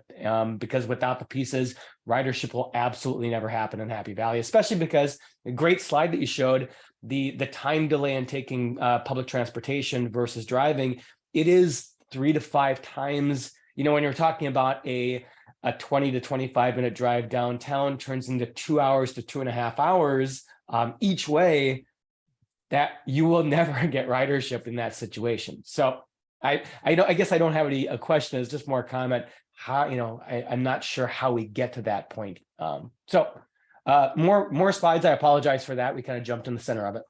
because without the pieces, ridership will absolutely never happen in Happy Valley, especially because a great slide that you showed, the time delay in taking public transportation versus driving, it is 3 to 5 times, when you're talking about a 20 to 25 minute drive downtown turns into 2 hours to 2.5 hours each way, that you will never get ridership in that situation. So I guess I don't have a question. It's just more a comment. How, I'm not sure how we get to that point. More slides. I apologize for that. We kind of jumped in the center of it.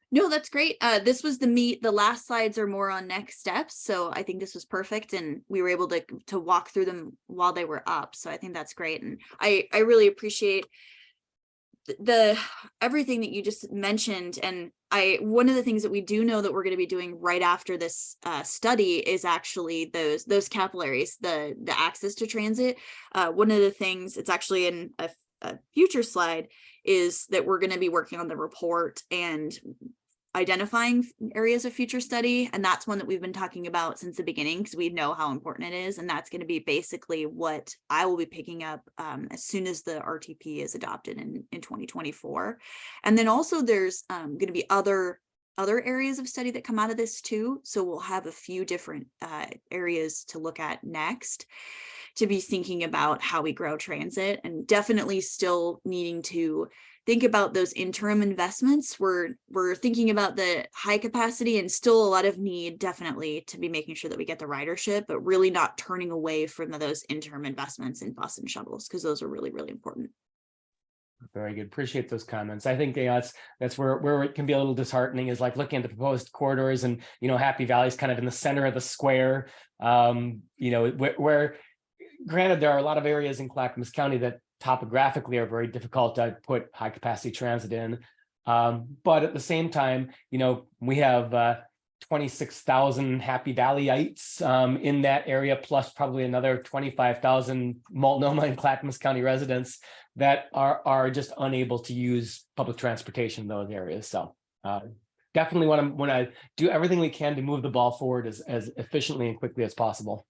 No, that's great. This was the last slides are more on next steps. So I think this was perfect, and we were able to walk through them while they were up. So I think that's great. And I really appreciate everything that you just mentioned. And one of the things that we do know that we're going to be doing right after this study is actually those capillaries, the access to transit. One of the things, it's actually in a future slide, is that we're going to be working on the report and identifying areas of future study. And that's one that we've been talking about since the beginning, because we know how important it is. And that's going to be basically what I will be picking up as soon as the RTP is adopted in 2024. And then also there's going to be other areas of study that come out of this too. So we'll have a few different areas to look at next, to be thinking about how we grow transit, and definitely still needing to think about those interim investments. We're thinking about the high capacity, and still a lot of need definitely to be making sure that we get the ridership, but really not turning away from those interim investments in bus and shuttles, because those are really, really important. Very good. Appreciate those comments. I think that's where it can be a little disheartening, is like looking at the proposed corridors, and Happy Valley is kind of in the center of the square. Where granted, there are a lot of areas in Clackamas County that topographically are very difficult to put high capacity transit in. But at the same time, we have 26,000 Happy Valleyites in that area, plus probably another 25,000 Multnomah and Clackamas County residents that are just unable to use public transportation in those areas. So definitely want to do everything we can to move the ball forward as efficiently and quickly as possible.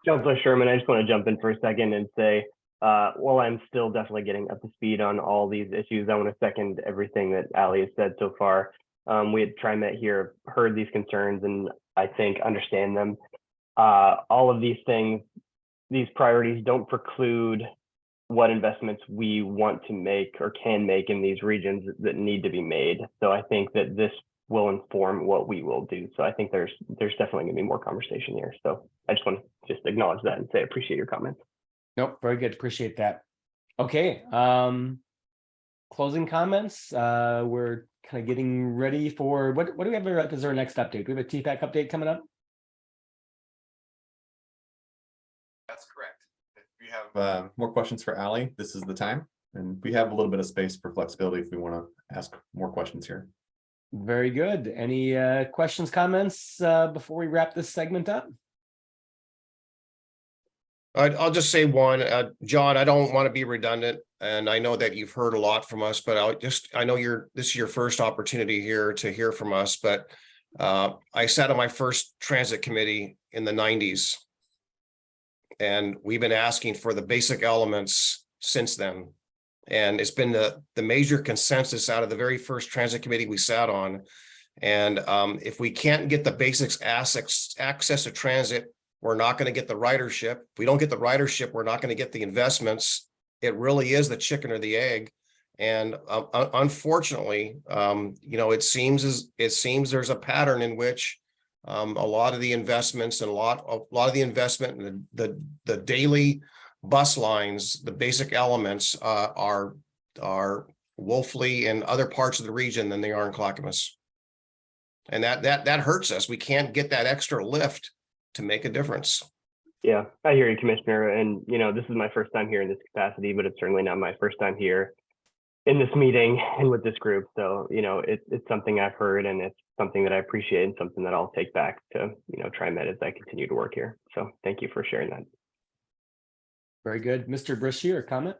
Councilor Sherman, I just want to jump in for a second and say, while I'm still definitely getting up to speed on all these issues, I want to second everything that Ali has said so far. We at TriMet here heard these concerns, and I think understand them. All of these things, these priorities don't preclude what investments we want to make or can make in these regions that need to be made. So I think that this will inform what we will do. So I think there's definitely gonna be more conversation here. So I just want to just acknowledge that and say, I appreciate your comments. Nope, Very good. Appreciate that. Okay. Closing comments. We're kind of getting ready for what do we have as our next update? Do we have a TPAC update coming up? That's correct. If we have more questions for Ali, this is the time. And we have a little bit of space for flexibility if we want to ask more questions here. Very good. Any questions, comments before we wrap this segment up? I'll just say one, John, I don't want to be redundant, and I know that you've heard a lot from us, but I know this is your first opportunity here to hear from us, but I sat on my first transit committee in the 90s, and we've been asking for the basic elements since then. And it's been the major consensus out of the very first transit committee we sat on. And if we can't get the basics access to transit, we're not going to get the ridership. If we don't get the ridership, we're not going to get the investments. It really is the chicken or the egg. And unfortunately, it seems there's a pattern in which a lot of the investments and a lot of the investment in the daily bus lines, the basic elements are woefully in other parts of the region than they are in Clackamas. And that hurts us. We can't get that extra lift to make a difference. Yeah, I hear you, Commissioner. And, this is my first time here in this capacity, but it's certainly not my first time here in this meeting and with this group. So, it's something I've heard, and it's something that I appreciate, and something that I'll take back to, TriMet as I continue to work here. So thank you for sharing that. Very good. Mr. Brashear, comment?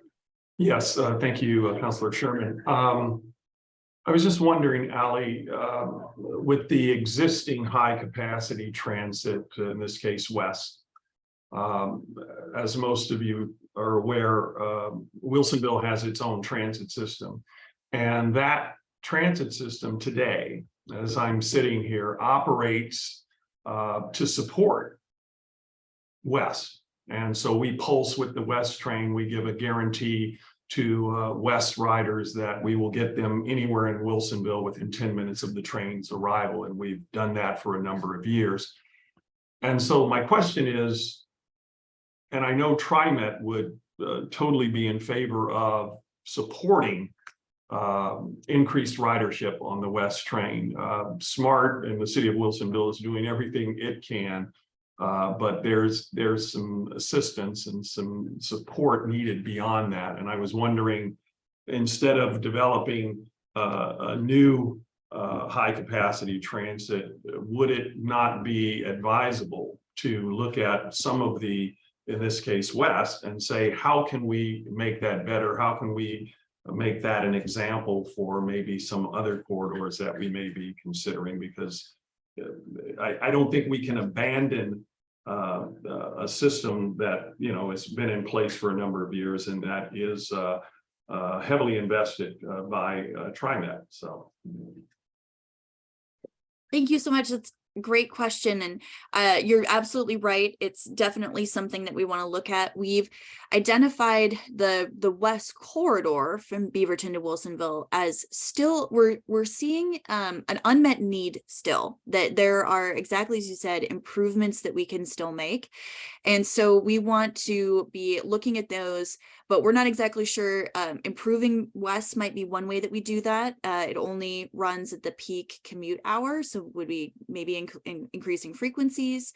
Yes, thank you, Councilor Sherman. I was just wondering, Ally, with the existing high capacity transit, in this case, west, as most of you are aware, Wilsonville has its own transit system. And that transit system today, as I'm sitting here, operates to support west. And so we pulse with the west train. We give a guarantee to west riders that we will get them anywhere in Wilsonville within 10 minutes of the train's arrival. And we've done that for a number of years. And so my question is, and I know TriMet would totally be in favor of supporting increased ridership on the West train. SMART and the city of Wilsonville is doing everything it can, but there's some assistance and some support needed beyond that. And I was wondering, instead of developing a new high capacity transit, would it not be advisable to look at some of the, in this case, West, and say, how can we make that better? How can we make that an example for maybe some other corridors that we may be considering? Because I don't think we can abandon a system that, you know, has been in place for a number of years, and that is heavily invested by TriMet. So Thank you so much. That's a great question. And you're absolutely right. It's definitely something that we want to look at. We've identified the West corridor from Beaverton to Wilsonville as still, we're seeing an unmet need still, that there are, exactly as you said, improvements that we can still make. And so we want to be looking at those, but we're not exactly sure. Improving West might be one way that we do that. It only runs at the peak commute hour, so would we maybe increasing frequencies?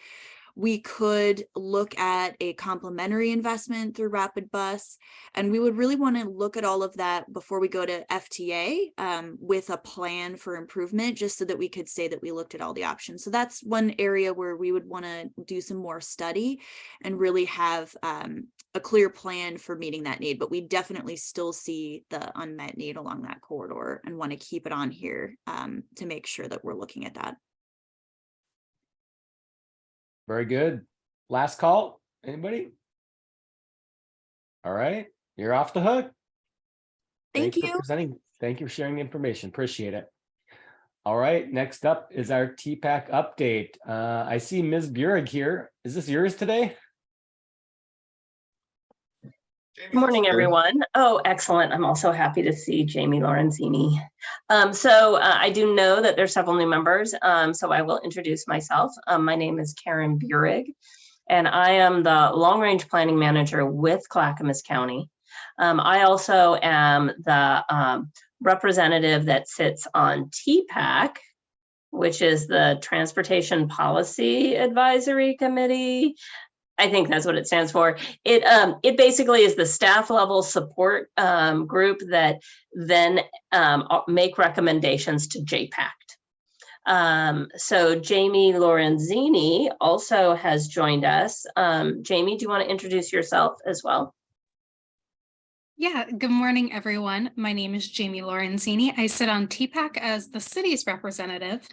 We could look at a complementary investment through Rapid Bus, and we would really want to look at all of that before we go to FTA with a plan for improvement, just so that we could say that we looked at all the options. So that's one area where we would want to do some more study and really have a clear plan for meeting that need. But we definitely still see the unmet need along that corridor and want to keep it on here to make sure that we're looking at that. Very good. Last call. Anybody? All right. You're off the hook. Thank Thanks you. for presenting. Thank you for sharing the information. Appreciate it. All right. Next up is our TPAC update. I see Ms. Burig here. Is this yours today? Good morning, everyone. Oh, excellent. I'm also happy to see Jamie Lorenzini. I do know that there's several new members, so I will introduce myself. My name is Karen Burig, and I am the Long Range Planning Manager with Clackamas County. I also am the representative that sits on TPAC, which is the Transportation Policy Advisory Committee. I think that's what it stands for. It basically is the staff level support group that then make recommendations to JPACT. So Jamie Lorenzini also has joined us. Jamie, do you want to introduce yourself as well? Yeah, good morning, everyone. My name is Jamie Lorenzini. I sit on TPAC as the city's representative.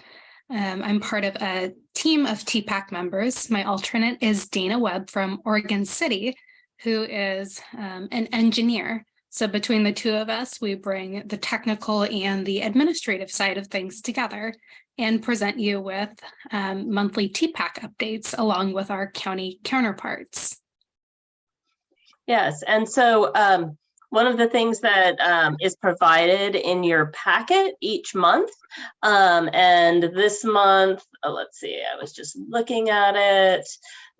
I'm part of a team of TPAC members. My alternate is Dana Webb from Oregon City, who is an engineer. So between the two of us, we bring the technical and the administrative side of things together and present you with monthly TPAC updates along with our county counterparts. Yes, and so one of the things that is provided in your packet each month, and this month, let's see, I was just looking at it.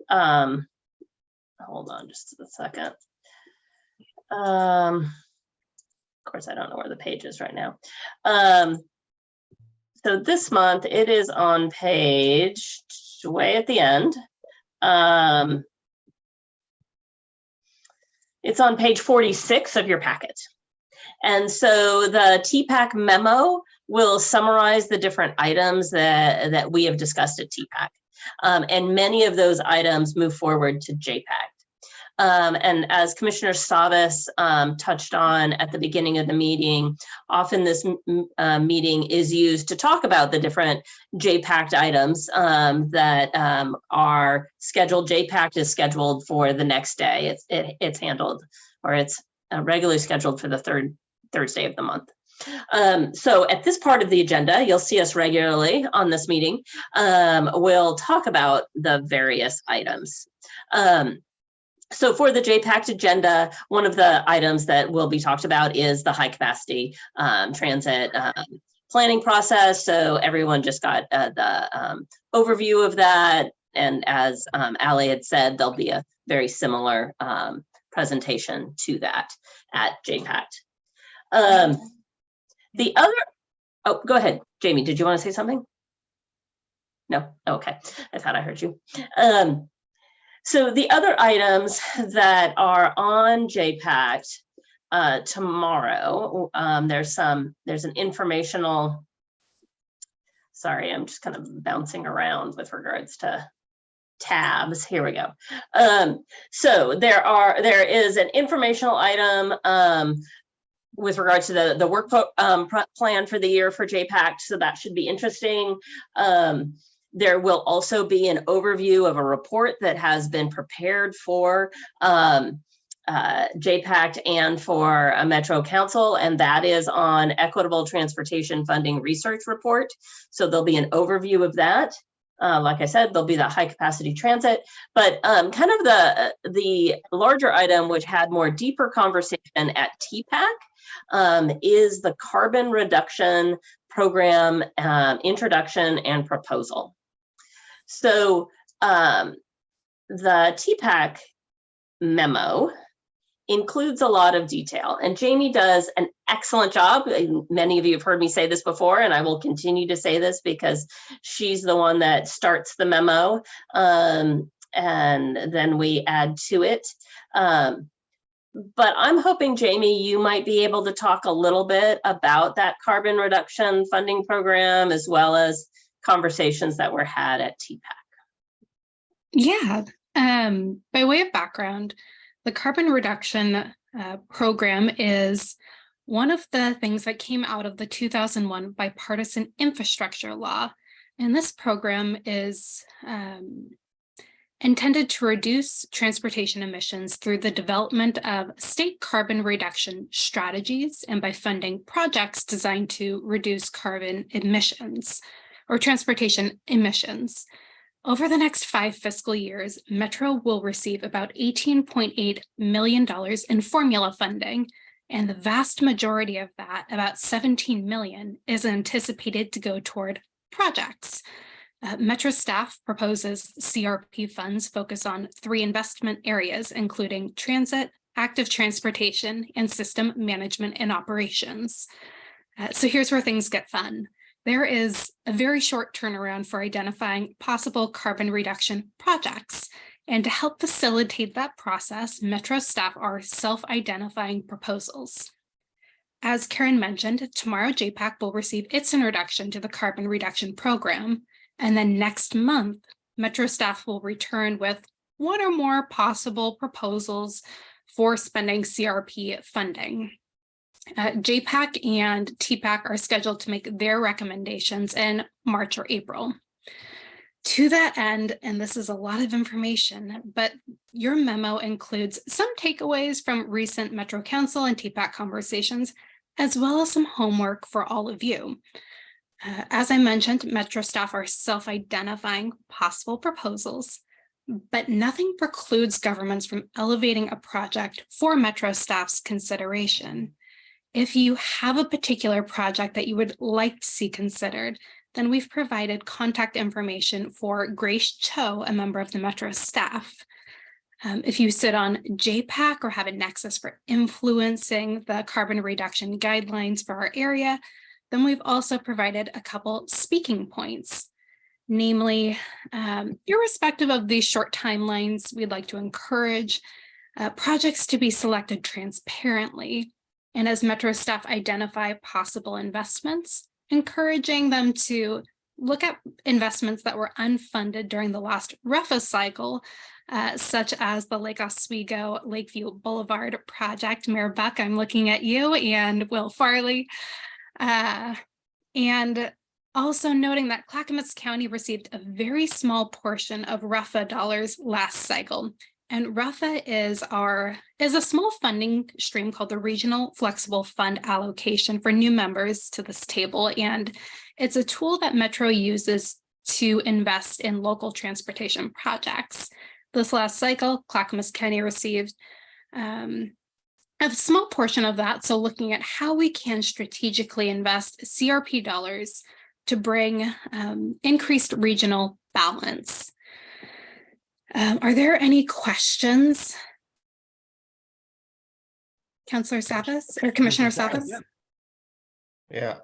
Hold on just a second. Of course, I don't know where the page is right now. So this month, it is on page way at the end. It's on page 46 of your packet. And so the TPAC memo will summarize the different items that we have discussed at TPAC. And many of those items move forward to JPACT. And as Commissioner Savas touched on at the beginning of the meeting, often this meeting is used to talk about the different JPACT items that are scheduled. JPACT is scheduled for the next day. It's handled, or it's regularly scheduled for the third Thursday of the month. So at this part of the agenda, you'll see us regularly on this meeting. We'll talk about the various items. So for the JPACT agenda, one of the items that will be talked about is the high capacity transit planning process. So everyone just got the overview of that. And as Ali had said, there'll be a very similar presentation to that at JPACT. The other, oh, go ahead, Jamie, did you want to say something? No, okay, I thought I heard you. So the other items that are on JPACT tomorrow, there's an informational, sorry, I'm just kind of bouncing around with regards to tabs. Here we go. So there is an informational item with regard to the work plan for the year for JPACT, so that should be interesting. There will also be an overview of a report that has been prepared for JPACT and for a Metro Council, and that is on Equitable Transportation Funding Research Report. So there'll be an overview of that. Like I said, there'll be the high capacity transit, but kind of the larger item, which had more deeper conversation at TPAC, is the carbon reduction program introduction and proposal. So the TPAC memo includes a lot of detail, and Jamie does an excellent job. Many of you have heard me say this before, and I will continue to say this because she's the one that starts the memo, and then we add to it. But I'm hoping, Jamie, you might be able to talk a little bit about that carbon reduction funding program, as well as conversations that were had at TPAC. Yeah, by way of background, the carbon reduction program is one of the things that came out of the 2001 bipartisan infrastructure law. And this program is intended to reduce transportation emissions through the development of state carbon reduction strategies and by funding projects designed to reduce carbon emissions or transportation emissions. Over the next 5 fiscal years, Metro will receive about $18.8 million in formula funding, and the vast majority of that, about $17 million, is anticipated to go toward projects. Metro staff proposes CRP funds focus on 3 investment areas, including transit, active transportation, and system management and operations. So here's where things get fun. There is a very short turnaround for identifying possible carbon reduction projects. And to help facilitate that process, Metro staff are self-identifying proposals. As Karen mentioned, tomorrow JPAC will receive its introduction to the carbon reduction program. And then next month, Metro staff will return with 1 or more possible proposals for spending CRP funding. JPAC and TPAC are scheduled to make their recommendations in March or April. To that end, and this is a lot of information, but your memo includes some takeaways from recent Metro Council and TPAC conversations, as well as some homework for all of you. As I mentioned, Metro staff are self-identifying possible proposals, but nothing precludes governments from elevating a project for Metro staff's consideration. If you have a particular project that you would like to see considered, then we've provided contact information for Grace Cho, a member of the Metro staff. If you sit on JPAC or have a nexus for influencing the carbon reduction guidelines for our area, then we've also provided a couple speaking points. Namely, irrespective of these short timelines, we'd like to encourage projects to be selected transparently. And as Metro staff identify possible investments, encouraging them to look at investments that were unfunded during the last REFA cycle such as the Lake Oswego Lakeview Boulevard project. Mayor Buck, I'm looking at you, and Will Farley. And also noting that Clackamas County received a very small portion of RUFA dollars last cycle. And RUFA is a small funding stream called the Regional Flexible Fund Allocation for new members to this table. And it's a tool that Metro uses to invest in local transportation projects. This last cycle, Clackamas County received a small portion of that. So looking at how we can strategically invest CRP dollars to bring increased regional balance. Are there any questions? Councillor Savas or Commissioner Savas? Yeah,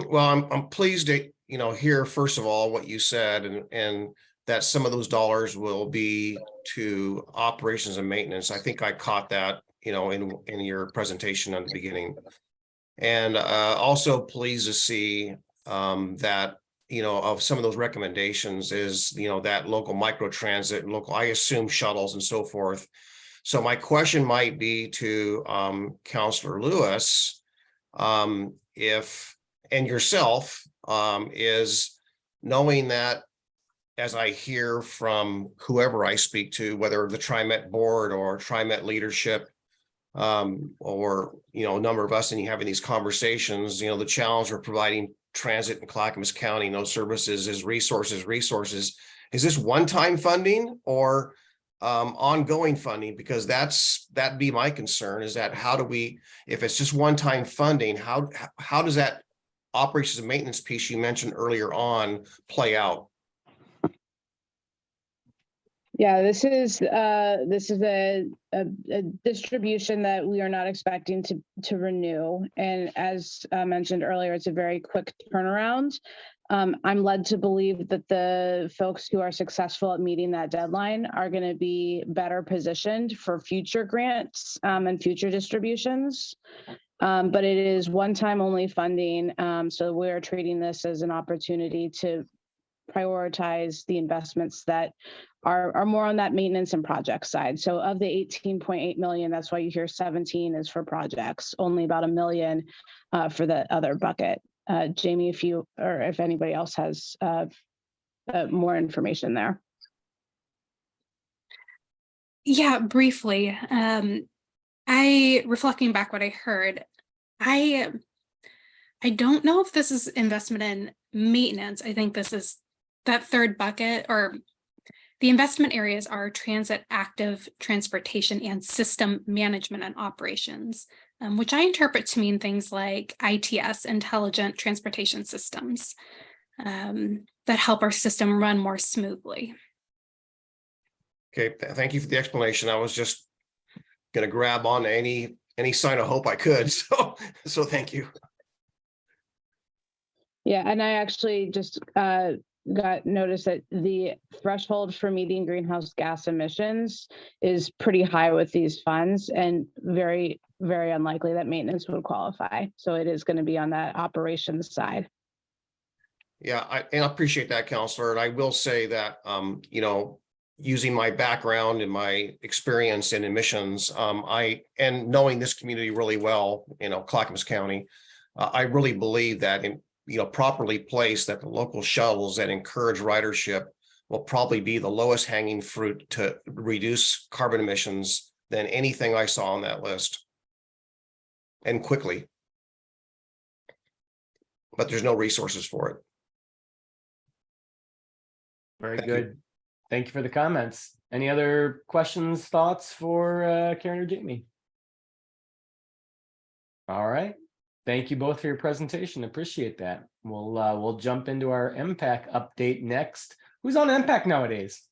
well, I'm pleased to, hear first of all what you said and that some of those dollars will be to operations and maintenance. I think I caught that, in your presentation at the beginning. And also pleased to see that, of some of those recommendations is, that local micro transit and local, I assume shuttles and so forth. So my question might be to Councillor Lewis, if, and yourself, is knowing that, as I hear from whoever I speak to, whether the TriMet board or TriMet leadership, or, a number of us and you having these conversations, the challenge of providing transit in Clackamas County and those services is resources. Is this one-time funding or ongoing funding? Because that'd be my concern, is that how do we, if it's just one-time funding, how does that operations and maintenance piece you mentioned earlier on play out? Yeah, this is a distribution that we are not expecting to renew. And as mentioned earlier, it's a very quick turnaround. I'm led to believe that the folks who are successful at meeting that deadline are going to be better positioned for future grants and future distributions. But it is one-time only funding. So we're treating this as an opportunity to prioritize the investments that are more on that maintenance and project side. So of the 18.8 million, that's why you hear 17 is for projects, only about $1 million for the other bucket. Jamie, if anybody else has more information there. Yeah, briefly. Reflecting back what I heard, I don't know if this is investment in maintenance. I think this is that third bucket, or the investment areas are transit, active transportation, and system management and operations, which I interpret to mean things like ITS, intelligent transportation systems, that help our system run more smoothly. Okay, thank you for the explanation. I was just going to grab on any sign of hope I could. So thank you. Yeah, and I actually just got notice that the threshold for meeting greenhouse gas emissions is pretty high with these funds, and very, very unlikely that maintenance would qualify. So it is going to be on that operations side. Yeah, I appreciate that, Counselor. And I will say that, using my background and my experience in emissions, and knowing this community really well, Clackamas County, I really believe that in properly placed, that the local shuttles that encourage ridership will probably be the lowest hanging fruit to reduce carbon emissions than anything I saw on that list, and quickly. But there's no resources for it. Very good. Thank you for the comments. Any other questions, thoughts for Karen or Jamie? All right. Thank you both for your presentation. Appreciate that. We'll jump into our MPAC update next. Who's on MPAC nowadays?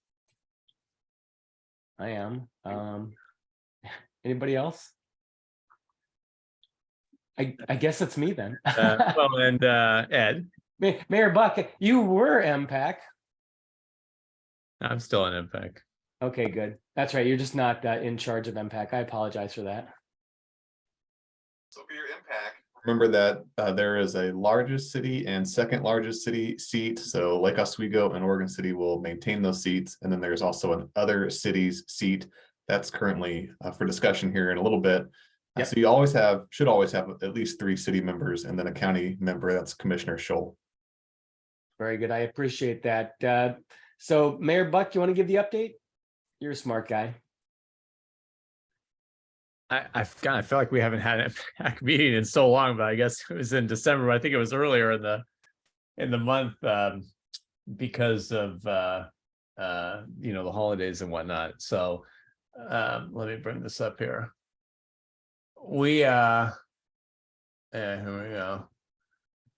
I am. Anybody else? I guess it's me then. Well, and Ed. Mayor Buck, you were MPAC. I'm still on MPAC. Okay, good. That's right. You're just not in charge of MPAC. I apologize for that. So for your MPAC, Remember that there is a largest city and second largest city seat. So Lake Oswego and Oregon City will maintain those seats. And then there's also an other cities seat that's currently for discussion here in a little bit. So you should always have at least 3 city members and then a county member. That's Commissioner Scholl. Very good. I appreciate that. So Mayor Buck, you want to give the update? You're a smart guy. I feel like we haven't had a meeting in so long, but I guess it was in December. I think it was earlier in the month because of the holidays and whatnot. So let me bring this up here. Here we go.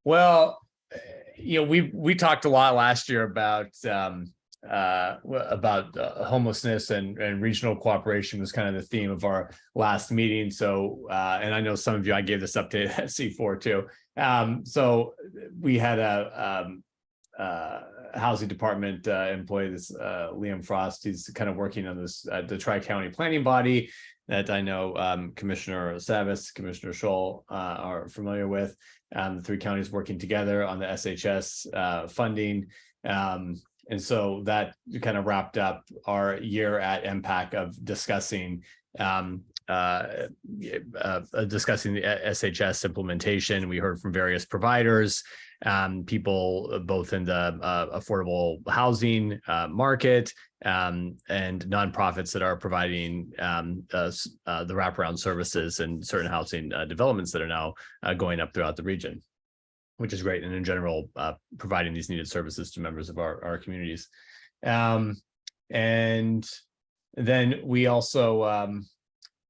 Well, we talked a lot last year about homelessness and regional cooperation was kind of the theme of our last meeting. So, and I know some of you, I gave this update at C4 too. So we had a housing department employee, this Liam Frost. He's kind of working on this, the Tri-County planning body that I know Commissioner Savas, Commissioner Scholl are familiar with. The 3 counties working together on the SHS funding. And so that kind of wrapped up our year at MPAC of discussing the SHS implementation. We heard from various providers, people both in the affordable housing market and nonprofits that are providing the wraparound services and certain housing developments that are now going up throughout the region, which is great. And in general, providing these needed services to members of our communities. And then we also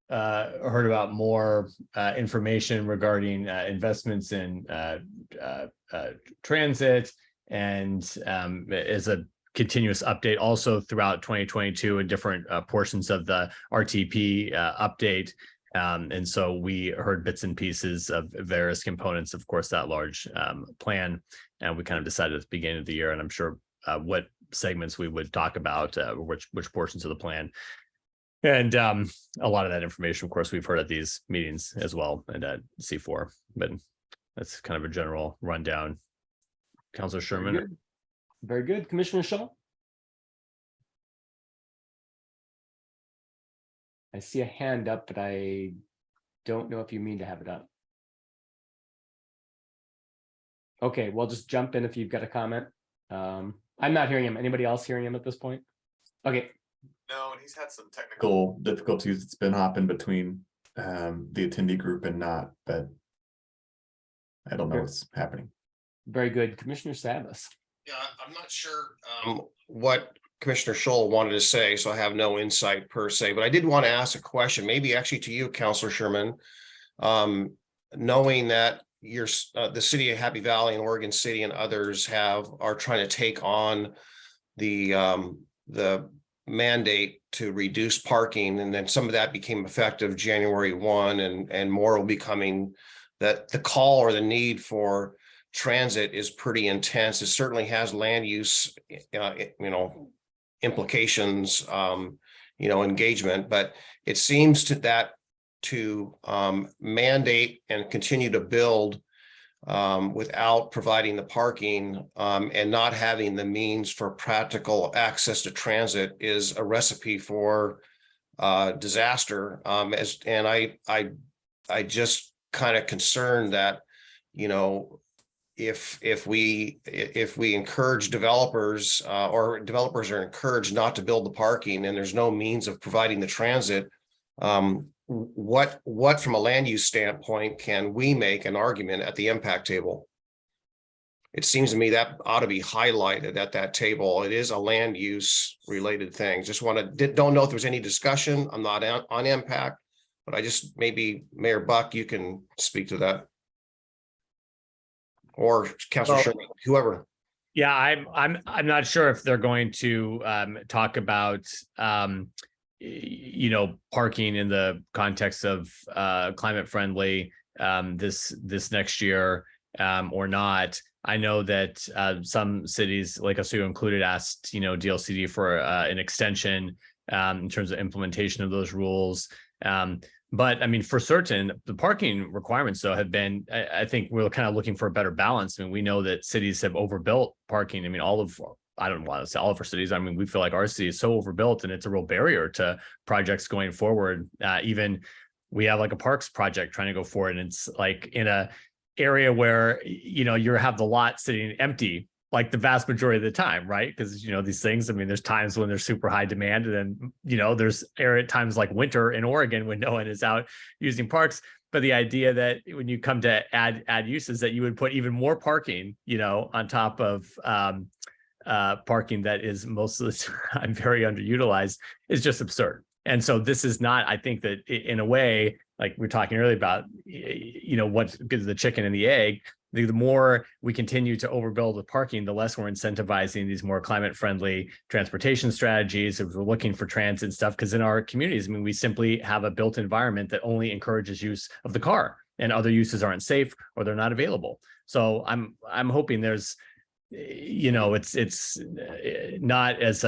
heard about more information regarding investments in transit, and as a continuous update also throughout 2022 and different portions of the RTP update. And so we heard bits and pieces of various components, of course, that large plan. And we kind of decided at the beginning of the year, and I'm sure what segments we would talk about, which portions of the plan. And a lot of that information, of course, we've heard at these meetings as well and at C4, but that's kind of a general rundown. Councilor Sherman. Very good. Commissioner Scholl. I see a hand up, but I don't know if you mean to have it up. Okay, well, just jump in if you've got a comment. I'm not hearing him. Anybody else hearing him at this point? Okay. No, and he's had some technical difficulties. It's been hopping between the attendee group and not, but I don't know what's happening. Very good. Commissioner Savas. Yeah, I'm not sure what Commissioner Scholl wanted to say, so I have no insight per se, but I did want to ask a question, maybe actually to you, Councilor Sherman, knowing that the city of Happy Valley and Oregon City and others are trying to take on the mandate to reduce parking, and then some of that became effective January 1, and more will be coming, that the call or the need for transit is pretty intense. It certainly has land use, implications, engagement, but it seems to mandate and continue to build without providing the parking and not having the means for practical access to transit is a recipe for disaster. And I just kind of concerned that, if we encourage developers or developers are encouraged not to build the parking and there's no means of providing the transit, what from a land use standpoint can we make an argument at the impact table? It seems to me that ought to be highlighted at that table. It is a land use related thing. Just don't know if there's any discussion. I'm not on impact, but I just, maybe Mayor Buck, you can speak to that. Or Councilor Sherman, whoever. Yeah, I'm not sure if they're going to talk about parking in the context of climate friendly this next year or not. I know that some cities, like Oswego included, asked DLCD for an extension in terms of implementation of those rules. But I mean, for certain, the parking requirements though have been, I think we're kind of looking for a better balance. I mean, we know that cities have overbuilt parking. I mean, I don't want to say all of our cities. I mean, we feel like our city is so overbuilt and it's a real barrier to projects going forward. Even we have like a parks project trying to go forward, and it's like in a area where, you know, you have the lot sitting empty like the vast majority of the time, right? Because, you know, these things, I mean, there's times when there's super high demand, and then, you know, there's times like winter in Oregon when no one is out using parks. But the idea that when you come to add uses, that you would put even more parking, you know, on top of parking that is most of the time very underutilized, is just absurd. And so this is not, I think that in a way, like we were talking earlier about, you know, what gives the chicken and the egg. The more we continue to overbuild with parking, the less we're incentivizing these more climate-friendly transportation strategies. If we're looking for transit and stuff, because in our communities, I mean, we simply have a built environment that only encourages use of the car, and other uses aren't safe or they're not available. So I'm hoping there's, you know, it's not as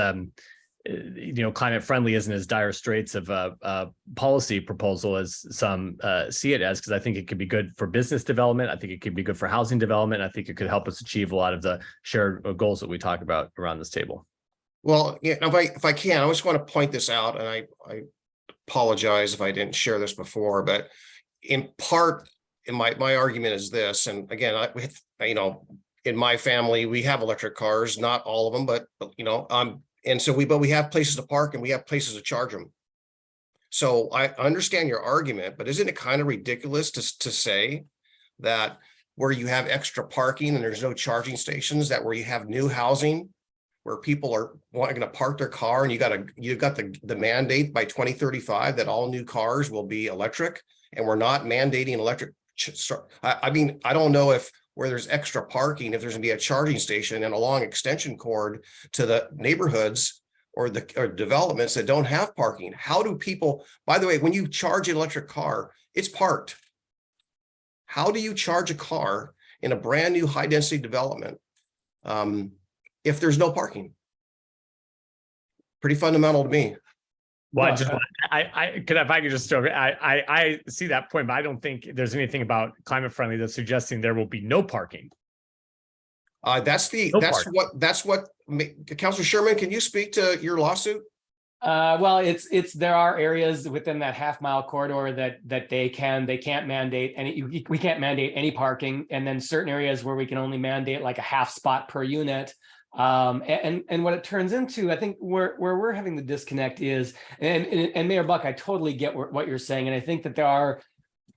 you know, climate friendly isn't as dire straits of a policy proposal as some see it as, because I think it could be good for business development. I think it could be good for housing development. I think it could help us achieve a lot of the shared goals that we talk about around this table. Well, yeah, if I can, I just want to point this out, and I apologize if I didn't share this before, but in part, in my argument is this, and again, you know, in my family, we have electric cars, not all of them, but you know, and so but we have places to park and we have places to charge them. So I understand your argument, but isn't it kind of ridiculous to say that where you have extra parking and there's no charging stations, that where you have new housing where people are going to park their car, and you got the mandate by 2035 that all new cars will be electric, and we're not mandating electric. I mean, I don't know if where there's extra parking, if there's gonna be a charging station and a long extension cord to the neighborhoods or developments that don't have parking. How do people, by the way, when you charge an electric car, it's parked. How do you charge a car in a brand new high density development if there's no parking? Pretty fundamental to me. Well, if I could just throw, I see that point, but I don't think there's anything about climate friendly that's suggesting there will be no parking. That's what Councilor Sherman, can you speak to your lawsuit? Well, there are areas within that half-mile corridor that they can't mandate any, we can't mandate any parking, and then certain areas where we can only mandate like a half spot per unit. And what it turns into, I think where we're having the disconnect is, and Mayor Buck, I totally get what you're saying, and I think that there are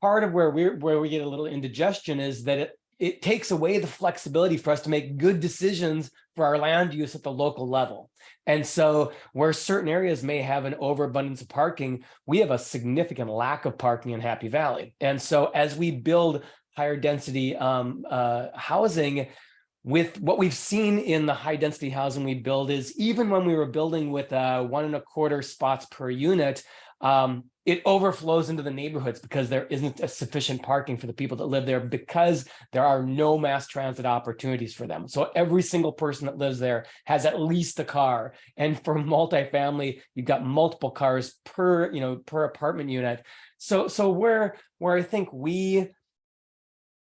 part of where we get a little indigestion is that it takes away the flexibility for us to make good decisions for our land use at the local level. And so where certain areas may have an overabundance of parking, we have a significant lack of parking in Happy Valley. And so as we build higher density housing, with what we've seen in the high density housing we build is, even when we were building with 1.25 spots per unit, it overflows into the neighborhoods because there isn't a sufficient parking for the people that live there, because there are no mass transit opportunities for them. So every single person that lives there has at least a car. And for multifamily, you've got multiple cars per apartment unit. So where I think we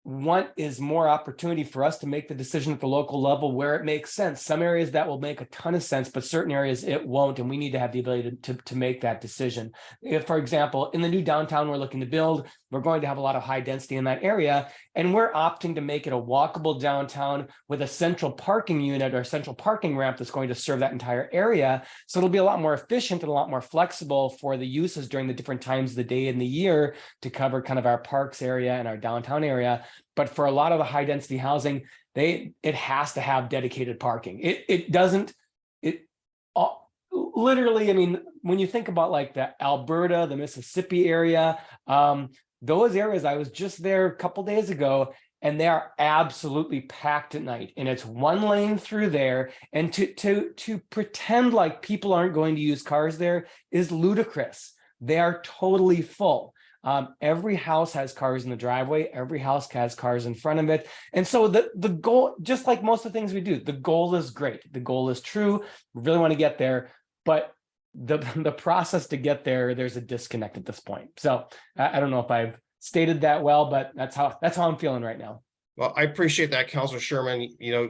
want is more opportunity for us to make the decision at the local level where it makes sense. Some areas that will make a ton of sense, but certain areas it won't, and we need to have the ability to make that decision. If, for example, in the new downtown we're looking to build, we're going to have a lot of high density in that area, and we're opting to make it a walkable downtown with a central parking unit or central parking ramp that's going to serve that entire area. So it'll be a lot more efficient and a lot more flexible for the uses during the different times of the day and the year to cover kind of our parks area and our downtown area. But for a lot of the high density housing, it has to have dedicated parking. Literally, I mean, when you think about like the Alberta, the Mississippi area, those areas, I was just there a couple days ago, and they are absolutely packed at night, and it's one lane through there. And to pretend like people aren't going to use cars there is ludicrous. They are totally full. Every house has cars in the driveway. Every house has cars in front of it. And so the goal, just like most of the things we do, the goal is great. The goal is true. We really want to get there, but the process to get there, there's a disconnect at this point. So I don't know if I've stated that well, but that's how I'm feeling right now. Well, I appreciate that, Councilor Sherman. You know,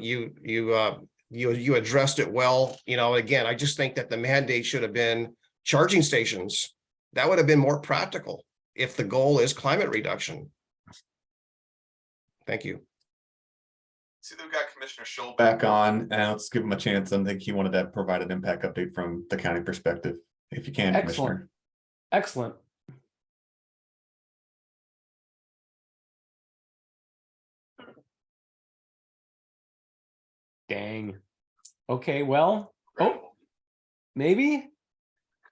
you addressed it well. You know, again, I just think that the mandate should have been charging stations. That would have been more practical if the goal is climate reduction. Thank you. See that we've got Commissioner Scholl back on, and let's give him a chance. I think he wanted to provide an impact update from the county perspective, if you can, Excellent. Commissioner. Excellent. Dang. Okay, well, oh, maybe.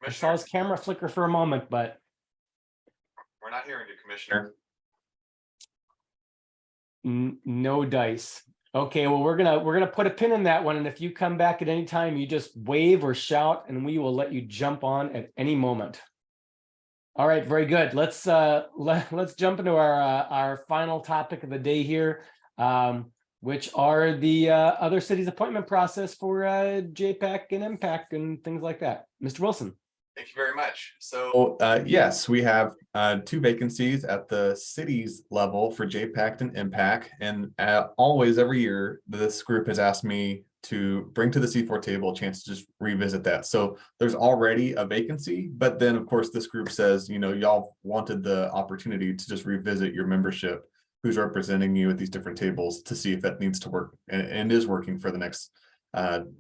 I saw his camera flicker for a moment, but We're not hearing you, Commissioner. no dice. Okay, well, we're gonna put a pin in that one, and if you come back at any time, you just wave or shout, and we will let you jump on at any moment. All right, very good. Let's jump into our final topic of the day here, which are the other cities' appointment process for JPAC and MPAC and things like that. Mr. Wilson. Thank you very much. So yes, we have 2 vacancies at the city's level for JPACT and MPAC. And always every year, this group has asked me to bring to the C4 table a chance to just revisit that. So there's already a vacancy, but then of course this group says, you know, y'all wanted the opportunity to just revisit your membership, who's representing you at these different tables, to see if that needs to work and is working for the next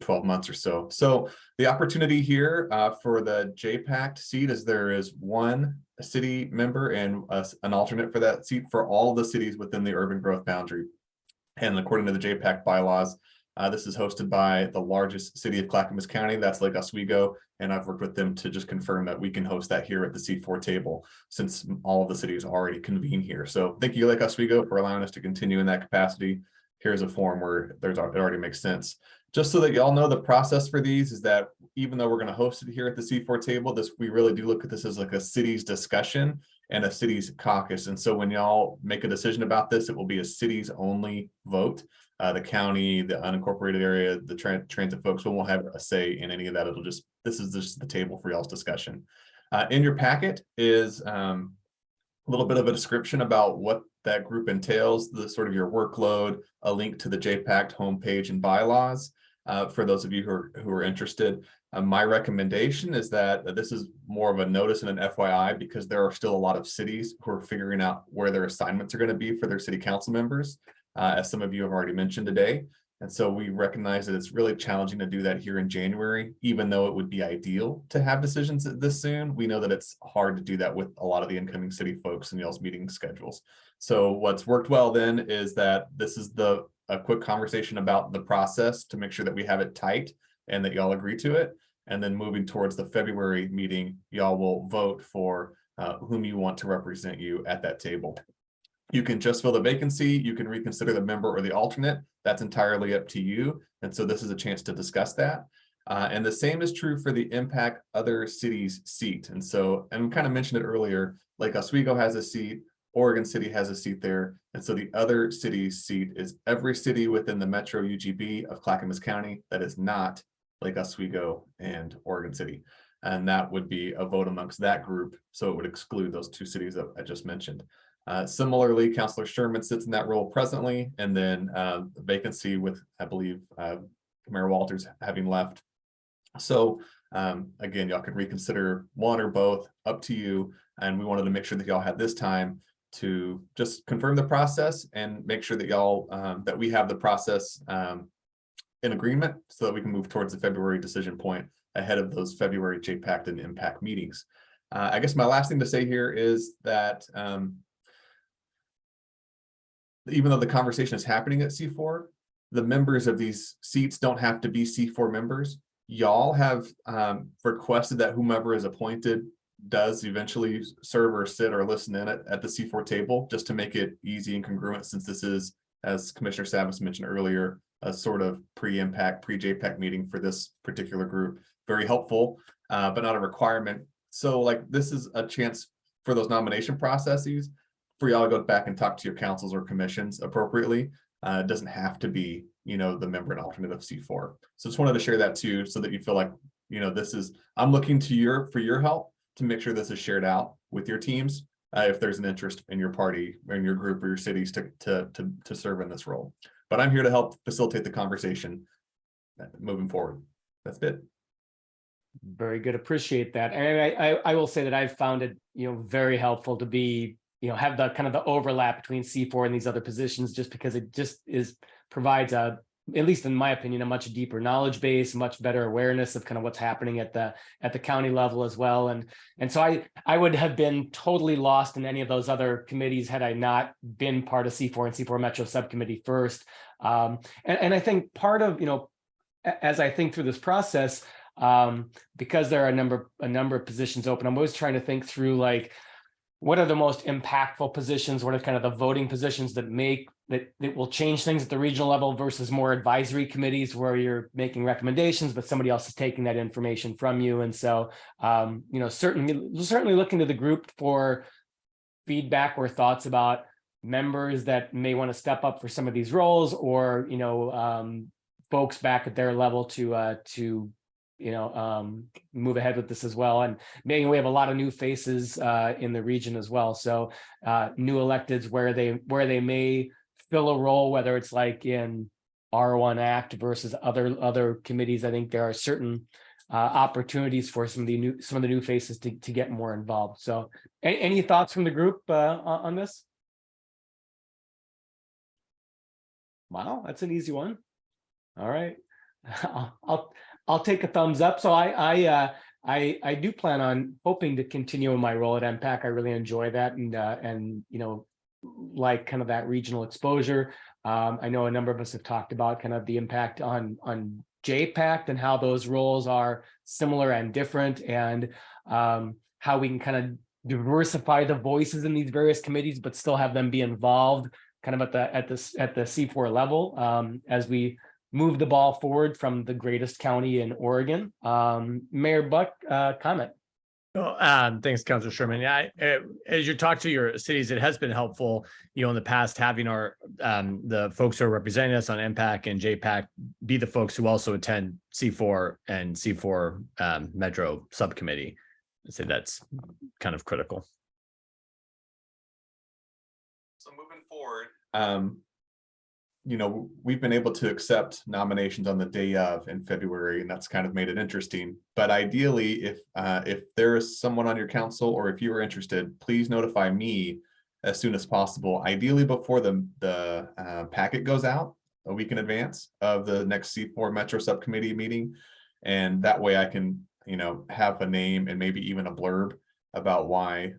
12 months or so. So the opportunity here for the JPACT seat is there is 1 city member and an alternate for that seat for all the cities within the urban growth boundary. And according to the JPACT bylaws, this is hosted by the largest city of Clackamas County, that's Lake Oswego, and I've worked with them to just confirm that we can host that here at the C4 table since all of the cities already convene here. So thank you, Lake Oswego, for allowing us to continue in that capacity. Here's a form where it already makes sense. Just so that y'all know, the process for these is that even though we're going to host it here at the C4 table, we really do look at this as like a city's discussion and a city's caucus. And so when y'all make a decision about this, it will be a city's only vote. The county, the unincorporated area, the transit folks won't have a say in any of that. This is just the table for y'all's discussion. In your packet is a little bit of a description about what that group entails, the sort of your workload, a link to the JPACT homepage and bylaws. For those of you who are interested, my recommendation is that this is more of a notice and an FYI, because there are still a lot of cities who are figuring out where their assignments are going to be for their city council members, as some of you have already mentioned today. And so we recognize that it's really challenging to do that here in January, even though it would be ideal to have decisions this soon. We know that it's hard to do that with a lot of the incoming city folks and y'all's meeting schedules. So what's worked well then is that this is a quick conversation about the process to make sure that we have it tight and that y'all agree to it. And then moving towards the February meeting, y'all will vote for whom you want to represent you at that table. You can just fill the vacancy. You can reconsider the member or the alternate. That's entirely up to you. And so this is a chance to discuss that. And the same is true for the MPAC other cities seat. And so, and we kind of mentioned it earlier, Lake Oswego has a seat, Oregon City has a seat there. And so the other city's seat is every city within the Metro UGB of Clackamas County that is not Lake Oswego and Oregon City. And that would be a vote amongst that group. So it would exclude those 2 cities that I just mentioned. Similarly, Councilor Sherman sits in that role presently, and then the vacancy with, I believe, Mayor Walters having left. So again, y'all could reconsider one or both, up to you. And we wanted to make sure that y'all had this time to just confirm the process and make sure that y'all, that we have the process in agreement so that we can move towards the February decision point ahead of those February JPACT and MPAC meetings. I guess my last thing to say here is that even though the conversation is happening at C4, the members of these seats don't have to be C4 members. Y'all have requested that whomever is appointed does eventually serve or sit or listen in at the C4 table, just to make it easy and congruent, since this is, as Commissioner Savas mentioned earlier, a sort of pre-MPAC, pre-JPAC meeting for this particular group. Very helpful, but not a requirement. So like, this is a chance for those nomination processes for y'all to go back and talk to your councils or commissions appropriately. It doesn't have to be, you know, the member and alternate of C4. So just wanted to share that too, so that you feel like I'm looking to for your help to make sure this is shared out with your teams. If there's an interest in your party or in your group or your cities to serve in this role, but I'm here to help facilitate the conversation moving forward. That's it. Very good. Appreciate that. And I will say that I've found it, very helpful to be, have the kind of the overlap between C4 and these other positions, just because it just provides at least in my opinion, a much deeper knowledge base, much better awareness of kind of what's happening at the county level as well. And so I would have been totally lost in any of those other committees had I not been part of C4 and C4 Metro Subcommittee first. And I think part of, as I think through this process, because there are a number of positions open, I'm always trying to think through, like, what are the most impactful positions? What are kind of the voting positions that will change things at the regional level versus more advisory committees where you're making recommendations, but somebody else is taking that information from you. And so, certainly looking to the group for feedback or thoughts about members that may want to step up for some of these roles, or, folks back at their level to move ahead with this as well. And maybe we have a lot of new faces in the region as well. So new electeds where they may fill a role, whether it's like in R1 Act versus other committees. I think there are certain opportunities for some of the new faces to get more involved. So any thoughts from the group on this? Wow, that's an easy one. All right. I'll take a thumbs up. So I do plan on hoping to continue in my role at MPAC. I really enjoy that, and like kind of that regional exposure. I know a number of us have talked about kind of the impact on JPACT and how those roles are similar and different, and how we can kind of diversify the voices in these various committees, but still have them be involved kind of at the C4 level as we move the ball forward from the greatest county in Oregon. Mayor Buck, comment. Well, thanks, Councilor Sherman. Yeah, as you talk to your cities, it has been helpful, in the past, having the folks who are representing us on MPAC and JPAC be the folks who also attend C4 and C4 Metro Subcommittee. So that's kind of critical. So moving forward, we've been able to accept nominations on the day of in February, and that's kind of made it interesting. But ideally, if there is someone on your council, or if you are interested, please notify me as soon as possible. Ideally, before the packet goes out a week in advance of the next C4 Metro Subcommittee meeting, and that way I can, have a name and maybe even a blurb about why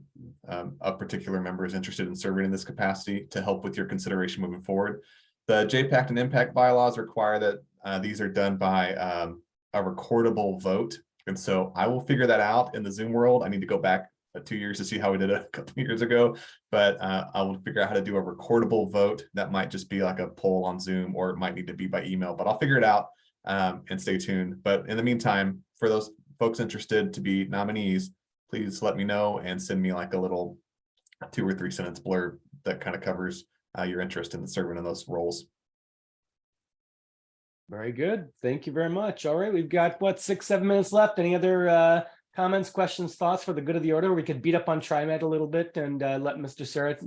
a particular member is interested in serving in this capacity to help with your consideration moving forward. The JPACT and MPAC bylaws require that these are done by a recordable vote. And so I will figure that out in the Zoom world. I need to go back 2 years to see how we did it a couple of years ago, but I will figure out how to do a recordable vote. That might just be like a poll on Zoom, or it might need to be by email, but I'll figure it out and stay tuned. But in the meantime, for those folks interested to be nominees, please let me know and send me like a little 2 or 3 sentence blurb that kind of covers your interest in serving in those roles. Very good. Thank you very much. All right, we've got 6-7 minutes left. Any other comments, questions, thoughts for the good of the order? We could beat up on TriMet a little bit and let Mr. Serra,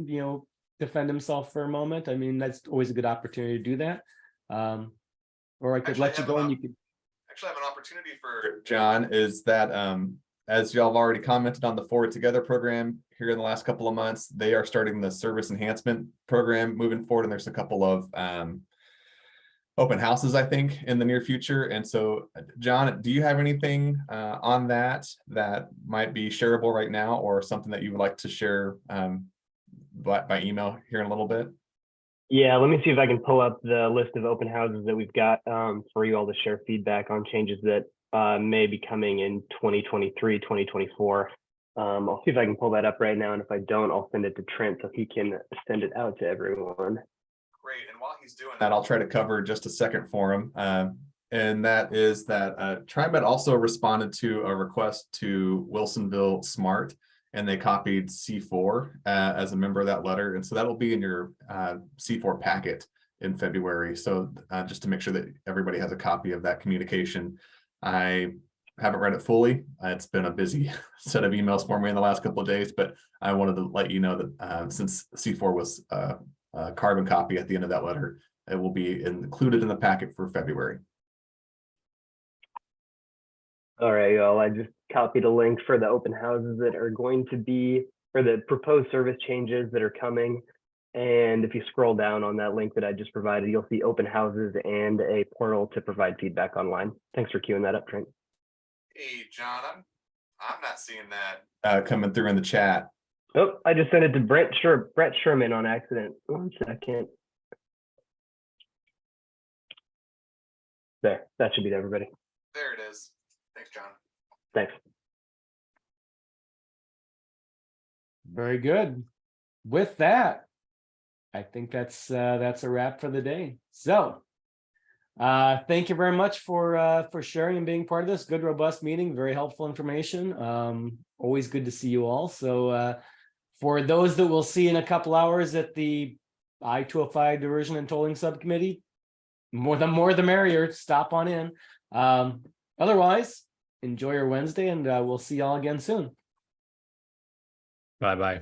defend himself for a moment. I mean, that's always a good opportunity to do that. Or I could let you go and you could. Actually, I have an opportunity for John, is that as y'all have already commented on the Forward Together program here in the last couple of months, they are starting the service enhancement program moving forward. And there's a couple of open houses, I think, in the near future. And so, John, do you have anything on that might be shareable right now, or something that you would like to share by email here in a little bit? Yeah, let me see if I can pull up the list of open houses that we've got for you all to share feedback on changes that may be coming in 2023, 2024. I'll see if I can pull that up right now, and if I don't, I'll send it to Trent so he can send it out to everyone. Great, and while he's doing that, I'll try to cover just a second for him. And that is that TriMet also responded to a request to Wilsonville Smart, and they copied C4 as a member of that letter. And so that'll be in your C4 packet in February. So just to make sure that everybody has a copy of that communication, I haven't read it fully. It's been a busy set of emails for me in the last couple of days, but I wanted to let you know that since C4 was a carbon copy at the end of that letter, it will be included in the packet for February. All right, y'all. I just copied a link for the open houses that are going to be, or the proposed service changes that are coming. And if you scroll down on that link that I just provided, you'll see open houses and a portal to provide feedback online. Thanks for queuing that up, Trent. Hey, John, I'm not seeing that coming through in the chat. Oh, I just sent it to Brett Sherman on accident. 1 second. There, that should be to everybody. There it is. Thanks, John. Thanks. Very good. With that, I think that's a wrap for the day. So thank you very much for sharing and being part of this. Good, robust meeting, very helpful information. Always good to see you all. So for those that we'll see in a couple hours at the I-205 Diversion and Tolling Subcommittee, more the merrier. Stop on in. Otherwise, enjoy your Wednesday, and we'll see y'all again soon. Bye-bye.